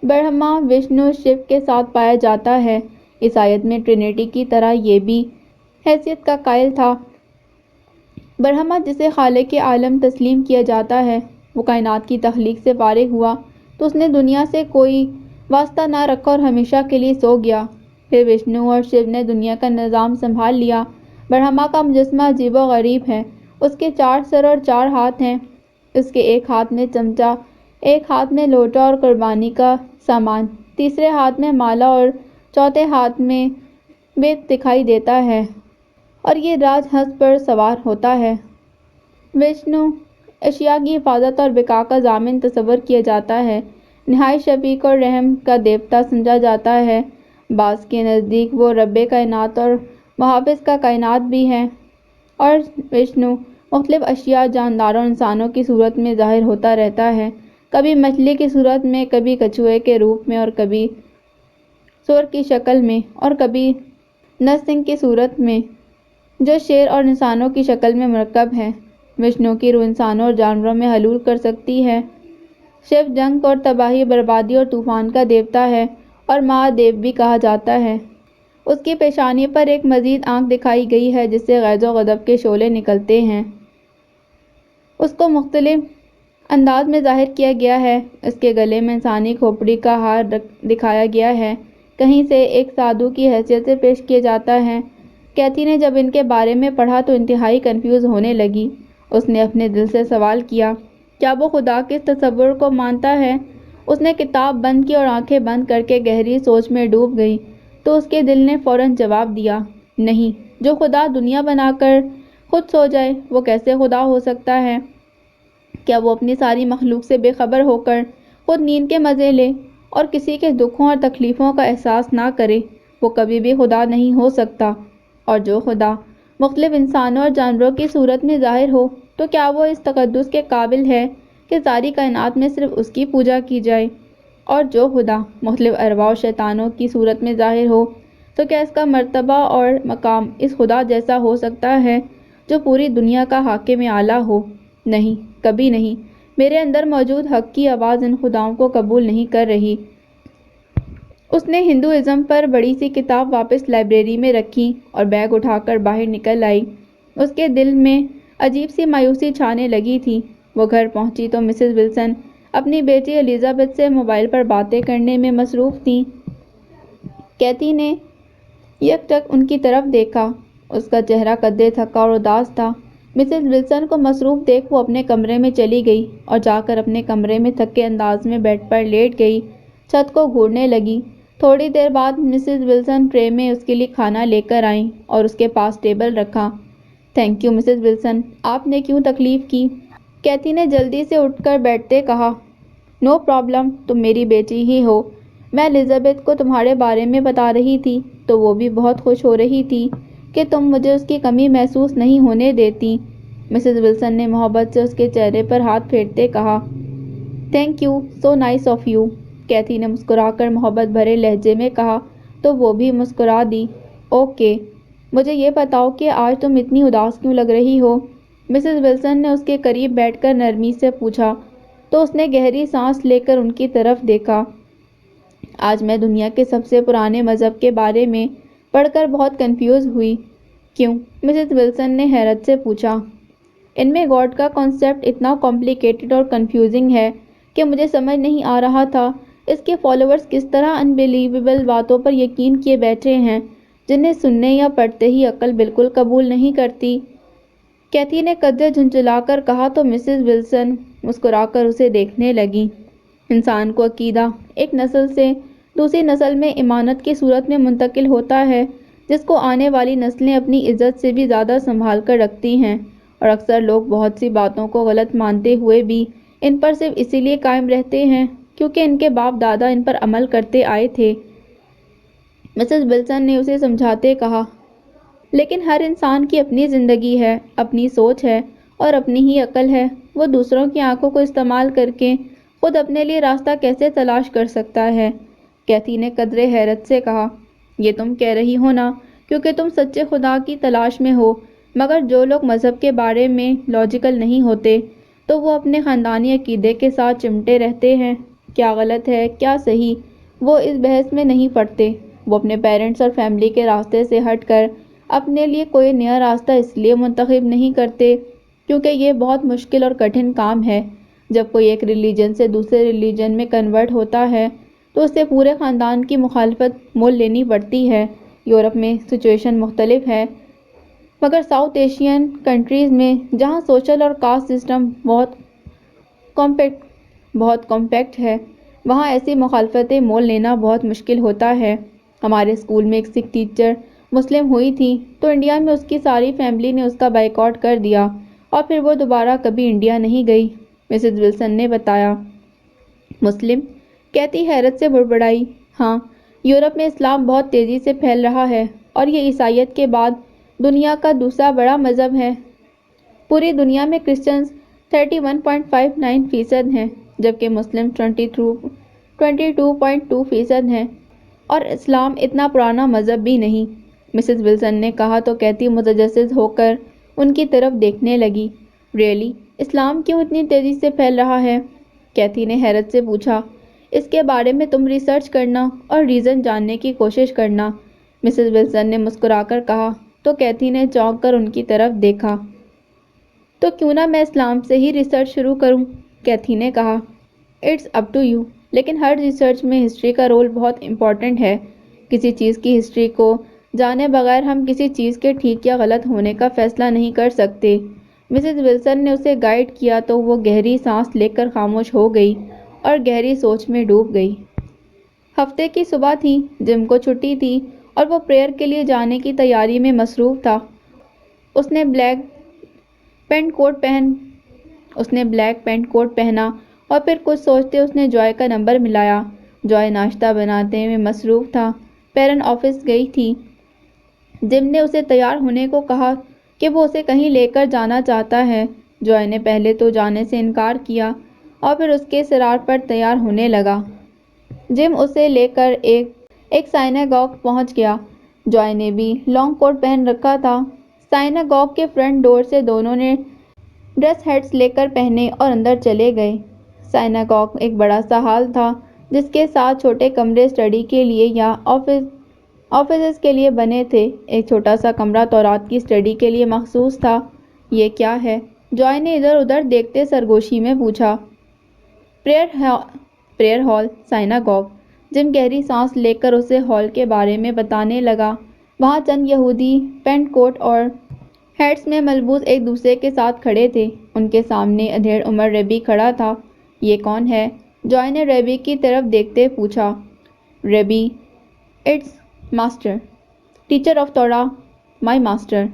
برہما، وشنو، شیو کے ساتھ پایا جاتا ہے۔ عیسائیت میں ٹرینٹی کی طرح یہ بھی حیثیت کا قائل تھا۔ برہما، جسے خالق عالم تسلیم کیا جاتا ہے، وہ کائنات کی تخلیق سے فارغ ہوا تو اس نے دنیا سے کوئی واسطہ نہ رکھا اور ہمیشہ کے لیے سو گیا۔ پھر وشنو اور شیو نے دنیا کا نظام سنبھال لیا۔ برہما کا مجسمہ عجیب و غریب ہے۔ اس کے 4 سر اور 4 ہاتھ ہیں۔ اس کے ایک ہاتھ میں چمچہ، ایک ہاتھ میں لوٹا اور قربانی کا سامان، تیسرے ہاتھ میں مالا اور چوتھے ہاتھ میں بیت دکھائی دیتا ہے، اور یہ راج ہنس پر سوار ہوتا ہے۔ وشنو اشیاء کی حفاظت اور بقا کا ضامن تصور کیا جاتا ہے۔ نہایت شفیق اور رحم کا دیوتا سمجھا جاتا ہے۔ بعض کے نزدیک وہ رب کائنات اور محافظ کا کائنات بھی ہے۔ اور وشنو مختلف اشیاء، جانداروں اور انسانوں کی صورت میں ظاہر ہوتا رہتا ہے، کبھی مچھلی کی صورت میں، کبھی کچھوے کے روپ میں، اور کبھی سور کی شکل میں، اور کبھی نرسنگ کی صورت میں، جو شیر اور انسانوں کی شکل میں مرکب ہے۔ وشنو کی روح انسانوں اور جانوروں میں حلول کر سکتی ہے۔ شیو جنگ اور تباہی، بربادی اور طوفان کا دیوتا ہے اور مہادیو بھی کہا جاتا ہے۔ اس کی پیشانی پر ایک مزید آنکھ دکھائی گئی ہے جس سے غیظ و غضب کے شعلے نکلتے ہیں۔ اس کو مختلف انداز میں ظاہر کیا گیا ہے۔ اس کے گلے میں انسانی کھوپڑی کا ہار دکھایا گیا ہے، کہیں سے ایک سادھو کی حیثیت سے پیش کیا جاتا ہے۔ کیتھی نے جب ان کے بارے میں پڑھا تو انتہائی کنفیوز ہونے لگی۔ اس نے اپنے دل سے سوال کیا، کیا وہ خدا کے اس تصور کو مانتا ہے؟ اس نے کتاب بند کی اور آنکھیں بند کر کے گہری سوچ میں ڈوب گئی، تو اس کے دل نے فوراً جواب دیا، نہیں، جو خدا دنیا بنا کر خود سو جائے، وہ کیسے خدا ہو سکتا ہے؟ کیا وہ اپنی ساری مخلوق سے بے خبر ہو کر خود نیند کے مزے لے اور کسی کے دکھوں اور تکلیفوں کا احساس نہ کرے؟ وہ کبھی بھی خدا نہیں ہو سکتا۔ اور جو خدا مختلف انسانوں اور جانوروں کی صورت میں ظاہر ہو، تو کیا وہ اس تقدس کے قابل ہے کہ ساری کائنات میں صرف اس کی پوجا کی جائے؟ اور جو خدا مختلف ارواح اور شیطانوں کی صورت میں ظاہر ہو، تو کیا اس کا مرتبہ اور مقام اس خدا جیسا ہو سکتا ہے جو پوری دنیا کا حاکم اعلیٰ ہو؟ نہیں، کبھی نہیں۔ میرے اندر موجود حق کی آواز ان خداؤں کو قبول نہیں کر رہی۔ اس نے ہندوازم پر بڑی سی کتاب واپس لائبریری میں رکھی اور بیگ اٹھا کر باہر نکل آئی۔ اس کے دل میں عجیب سی مایوسی چھانے لگی تھی۔ وہ گھر پہنچی تو مسز ولسن اپنی بیٹی الزبتھ سے موبائل پر باتیں کرنے میں مصروف تھیں۔ کیتھی نے یک ٹک ان کی طرف دیکھا۔ اس کا چہرہ قدرے تھکا اور اداس تھا۔ مسز ولسن کو مصروف دیکھ وہ اپنے کمرے میں چلی گئی اور جا کر اپنے کمرے میں تھکے انداز میں بیڈ پر لیٹ گئی، چھت کو گھورنے لگی۔ تھوڑی دیر بعد مسز ولسن ٹرے میں اس کے لیے کھانا لے کر آئیں اور اس کے پاس ٹیبل رکھا۔ تھینک یو مسز ولسن، آپ نے کیوں تکلیف کی؟ کیتھی نے جلدی سے اٹھ کر بیٹھتے کہا۔ نو پرابلم، تم میری بیٹی ہی ہو۔ میں الزبتھ کو تمہارے بارے میں بتا رہی تھی تو وہ بھی بہت خوش ہو رہی تھی کہ تم مجھے اس کی کمی محسوس نہیں ہونے دیتی۔ مسز ولسن نے محبت سے اس کے چہرے پر ہاتھ پھیرتے کہا، thank you, so nice of you. کیتھی نے مسکرا کر محبت بھرے لہجے میں کہا تو وہ بھی مسکرا دی۔ اوکے، مجھے یہ بتاؤ کہ آج تم اتنی اداس کیوں لگ رہی ہو؟ مسز ولسن نے اس کے قریب بیٹھ کر نرمی سے پوچھا تو اس نے گہری سانس لے کر ان کی طرف دیکھا۔ آج میں دنیا کے سب سے پرانے مذہب کے بارے میں پڑھ کر بہت کنفیوز ہوئی۔ کیوں؟ مسز ولسن نے حیرت سے پوچھا۔ ان میں گاڈ کا کانسیپٹ اتنا کمپلیکیٹڈ اور کنفیوزنگ ہے کہ مجھے سمجھ نہیں آ رہا تھا اس کے فالوورز کس طرح انبیلیویبل باتوں پر یقین کیے بیٹھے ہیں جنہیں سننے یا پڑھتے ہی عقل بالکل قبول نہیں کرتی۔ کیتھی نے قدرے جھنجھلا کر کہا تو مسز ولسن مسکرا کر اسے دیکھنے لگیں۔ انسان کو عقیدہ ایک نسل سے دوسری نسل میں امانت کی صورت میں منتقل ہوتا ہے، جس کو آنے والی نسلیں اپنی عزت سے بھی زیادہ سنبھال کر رکھتی ہیں، اور اکثر لوگ بہت سی باتوں کو غلط مانتے ہوئے بھی ان پر صرف اسی لیے قائم رہتے ہیں کیونکہ ان کے باپ دادا ان پر عمل کرتے آئے تھے۔ مسز ولسن نے اسے سمجھاتے کہا، لیکن ہر انسان کی اپنی زندگی ہے، اپنی سوچ ہے اور اپنی ہی عقل ہے، وہ دوسروں کی آنکھوں کو استعمال کر کے خود اپنے لیے راستہ کیسے تلاش کر سکتا ہے؟ کیتھی نے قدرے حیرت سے کہا، یہ تم کہہ رہی ہو نا کیونکہ تم سچے خدا کی تلاش میں ہو، مگر جو لوگ مذہب کے بارے میں لاجیکل نہیں ہوتے تو وہ اپنے خاندانی عقیدے کے ساتھ چمٹے رہتے ہیں۔ کیا غلط ہے، کیا صحیح، وہ اس بحث میں نہیں پڑتے۔ وہ اپنے پیرنٹس اور فیملی کے راستے سے ہٹ کر اپنے لیے کوئی نیا راستہ اس لیے منتخب نہیں کرتے کیونکہ یہ بہت مشکل اور کٹھن کام ہے۔ جب کوئی ایک ریلیجن سے دوسرے ریلیجن میں کنورٹ ہوتا ہے تو اسے پورے خاندان کی مخالفت مول لینی پڑتی ہے۔ یورپ میں سچویشن مختلف ہے، مگر ساؤتھ ایشین کنٹریز میں جہاں سوشل اور کاسٹ سسٹم بہت کمپیکٹ ہے، وہاں ایسی مخالفتیں مول لینا بہت مشکل ہوتا ہے۔ ہمارے اسکول میں ایک سکھ ٹیچر مسلم ہوئی تھی تو انڈیا میں اس کی ساری فیملی نے اس کا بائیکاٹ کر دیا اور پھر وہ دوبارہ کبھی انڈیا نہیں گئی، مسز ولسن نے بتایا۔ مسلم؟ کیتھی حیرت سے بڑبڑائی۔ ہاں، یورپ میں اسلام بہت تیزی سے پھیل رہا ہے اور یہ عیسائیت کے بعد دنیا کا دوسرا بڑا مذہب ہے۔ پوری دنیا میں کرسچنز 31.59% ہیں جبکہ مسلم 22.2% ہیں، اور اسلام اتنا پرانا مذہب بھی نہیں، مسز ولسن نے کہا تو کیتھی متجسس ہو کر ان کی طرف دیکھنے لگی۔ ریئلی؟ اسلام کیوں اتنی تیزی سے پھیل رہا ہے؟ کیتھی نے حیرت سے پوچھا۔ اس کے بارے میں تم ریسرچ کرنا اور ریزن جاننے کی کوشش کرنا، مسز ولسن نے مسکرا کر کہا تو کیتھی نے چونک کر ان کی طرف دیکھا۔ تو کیوں نہ میں اسلام سے ہی ریسرچ شروع کروں؟ کیتھی نے کہا۔ اٹس اپ ٹو یو، لیکن ہر ریسرچ میں ہسٹری کا رول بہت امپورٹنٹ ہے۔ کسی چیز کی ہسٹری کو جانے بغیر ہم کسی چیز کے ٹھیک یا غلط ہونے کا فیصلہ نہیں کر سکتے۔ مسز ولسن نے اسے گائیڈ کیا تو وہ گہری سانس لے کر خاموش ہو گئی اور گہری سوچ میں ڈوب گئی۔ ہفتے کی صبح تھی، جم کو چھٹی تھی اور وہ پریئر کے لیے جانے کی تیاری میں مصروف تھا۔ اس نے بلیک پینٹ کوٹ پہنا اور پھر کچھ سوچتے اس نے جوائے کا نمبر ملایا۔ جوائے ناشتہ بنانے میں مصروف تھا، پیرن آفس گئی تھی۔ جم نے اسے تیار ہونے کو کہا کہ وہ اسے کہیں لے کر جانا چاہتا ہے۔ جوائے نے پہلے تو جانے سے انکار کیا اور پھر اس کے اصرار پر تیار ہونے لگا۔ جم اسے لے کر ایک سائناگوگ پہنچ گیا۔ جوائے نے بھی لانگ کوٹ پہن رکھا تھا۔ سائناگوگ کے فرنٹ ڈور سے دونوں نے ڈریس ہیٹس لے کر پہنے اور اندر چلے گئے۔ سائناگوگ ایک بڑا سا ہال تھا جس کے ساتھ چھوٹے کمرے اسٹڈی کے لیے یا آفیسز کے لیے بنے تھے۔ ایک چھوٹا سا کمرہ تورات کی اسٹڈی کے لیے مخصوص تھا۔ یہ کیا ہے؟ جوائے نے ادھر ادھر دیکھتے سرگوشی میں پوچھا۔ Prayer hall, سائناگوگ۔ جم گہری سانس لے کر اسے ہال کے بارے میں بتانے لگا۔ وہاں چند یہودی پینٹ کوٹ اور ہیٹس میں ملبوس ایک دوسرے کے ساتھ کھڑے تھے۔ ان کے سامنے ادھیڑ عمر ریبی کھڑا تھا۔ یہ کون ہے؟ جوائے نے ریبی کی طرف دیکھتے پوچھا۔ Rabbi, it's master, teacher of Torah, my master,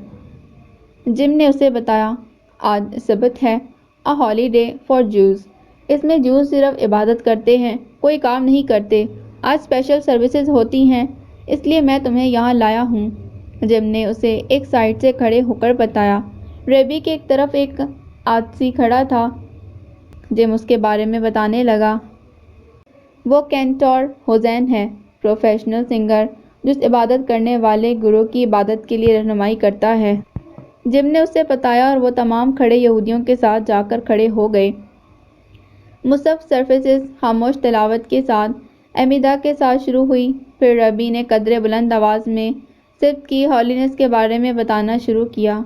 Jim نے اسے بتایا۔ آج سبت ہے، اے ہالی ڈے فار جوز۔ اس میں جوز صرف عبادت کرتے ہیں، کوئی کام نہیں کرتے۔ آج اسپیشل سروسز ہوتی ہیں، اس لیے میں تمہیں یہاں لایا ہوں، جم نے اسے ایک سائڈ سے کھڑے ہو کر بتایا۔ ریبی کی ایک طرف ایک آدمی کھڑا تھا۔ جم اس کے بارے میں بتانے لگا۔ وہ کینٹور ہوزین ہے، پروفیشنل سنگر جو اس عبادت کرنے والے گروہ کی عبادت کے لیے رہنمائی کرتا ہے۔ جم نے اسے بتایا اور وہ تمام کھڑے یہودیوں کے ساتھ جا کر کھڑے ہو گئے۔ مصحف سروسز خاموش تلاوت کے ساتھ احمدیہ کے ساتھ شروع ہوئی۔ پھر ریبی نے قدرے بلند آواز میں سبت کی ہالینس کے بارے میں بتانا شروع کیا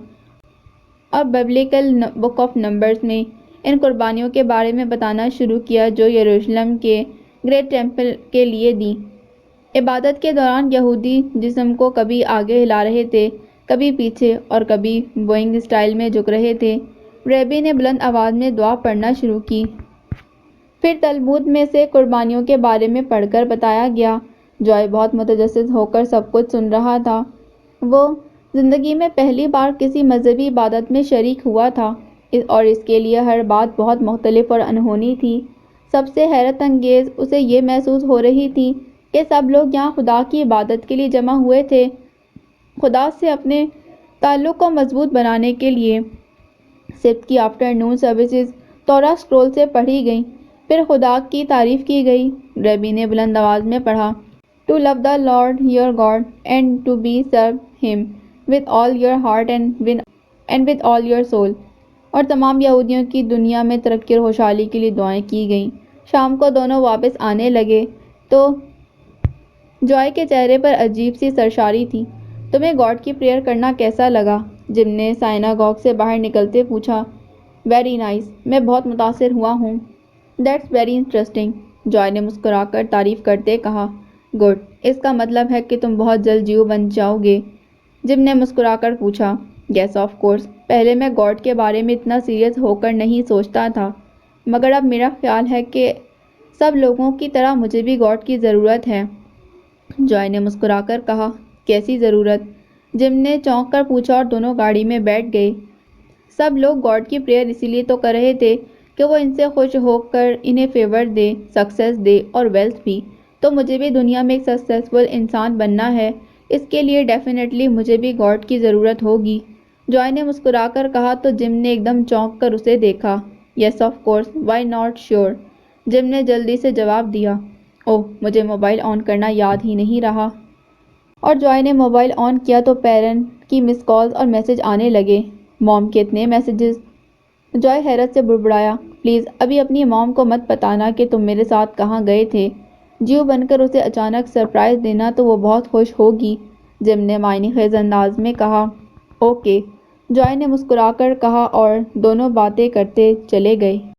اور ببلیکل بک آف نمبرز میں ان قربانیوں کے بارے میں بتانا شروع کیا جو یروشلم کے گریٹ ٹیمپل کے لیے دیں۔ عبادت کے دوران یہودی جسم کو کبھی آگے ہلا رہے تھے، کبھی پیچھے اور کبھی بوئنگ اسٹائل میں جھک رہے تھے۔ ریبی نے بلند آواز میں دعا پڑھنا شروع کی۔ پھر تلمود میں سے قربانیوں کے بارے میں پڑھ کر بتایا گیا۔ جوائے بہت متجسس ہو کر سب کچھ سن رہا تھا۔ وہ زندگی میں پہلی بار کسی مذہبی عبادت میں شریک ہوا تھا اور اس کے لیے ہر بات بہت مختلف اور انہونی تھی۔ سب سے حیرت انگیز اسے یہ محسوس ہو رہی تھی کہ سب لوگ یہاں خدا کی عبادت کے لیے جمع ہوئے تھے، خدا سے اپنے تعلق کو مضبوط بنانے کے لیے۔ سبت کی آفٹرنون سروسز تورا اسکرول سے پڑھی گئیں، پھر خدا کی تعریف کی گئی۔ ربی نے بلند آواز میں پڑھا، "To love the Lord your God and to be serve him with all your heart and with all your soul"۔ اور تمام یہودیوں کی دنیا میں ترقی اور خوشحالی کے لیے دعائیں کی گئیں۔ شام کو دونوں واپس آنے لگے تو جوائے کے چہرے پر عجیب سی سرشاری تھی۔ "تمہیں گاڈ کی پریئر کرنا کیسا لگا؟" جم نے سائناگوگ سے باہر نکلتے پوچھا۔ "ویری نائس، میں بہت متاثر ہوا ہوں۔" "دیٹس ویری انٹرسٹنگ"، جوائے نے مسکرا کر تعریف کرتے کہا۔ "گڈ، اس کا مطلب ہے کہ تم بہت جلد جیو بن جاؤ گے۔" جم نے مسکرا کر پوچھا۔ "یس آف کورس، پہلے میں گاڈ کے بارے میں اتنا سیریس ہو کر نہیں سوچتا تھا، مگر اب میرا خیال ہے کہ سب لوگوں کی طرح مجھے بھی گاڈ کی ضرورت ہے۔" جوائے نے مسکرا کر کہا۔ "کیسی ضرورت؟" جم نے چونک کر پوچھا اور دونوں گاڑی میں بیٹھ گئے۔ سب لوگ گاڈ کی پریئر اسی لیے تو کر رہے تھے کہ وہ ان سے خوش ہو کر انہیں فیور دے، سکسیس دے اور ویلتھ بھی۔ تو مجھے بھی دنیا میں ایک سکسیسفل انسان بننا ہے، اس کے لیے ڈیفینیٹلی مجھے بھی گاڈ کی ضرورت ہوگی۔ جوائے نے مسکرا کر کہا تو جم نے ایک دم چونک کر اسے دیکھا۔ "Yes of course, why not, sure", Jim نے جلدی سے جواب دیا۔ "اوہ، مجھے موبائل آن کرنا یاد ہی نہیں رہا۔" اور جوائے نے موبائل آن کیا تو پیرنٹ کی مس کالز اور میسج آنے لگے۔ "موم کے اتنے میسیجز!" جوائے حیرت سے بڑبڑایا۔ "پلیز ابھی اپنی موم کو مت بتانا کہ تم میرے ساتھ کہاں گئے تھے۔ جیو بن کر اسے اچانک سرپرائز دینا تو وہ بہت خوش ہوگی۔" جم نے معنی خیز انداز میں کہا۔ "اوکے"، جوائے نے مسکرا کر کہا اور دونوں باتیں کرتے چلے گئے۔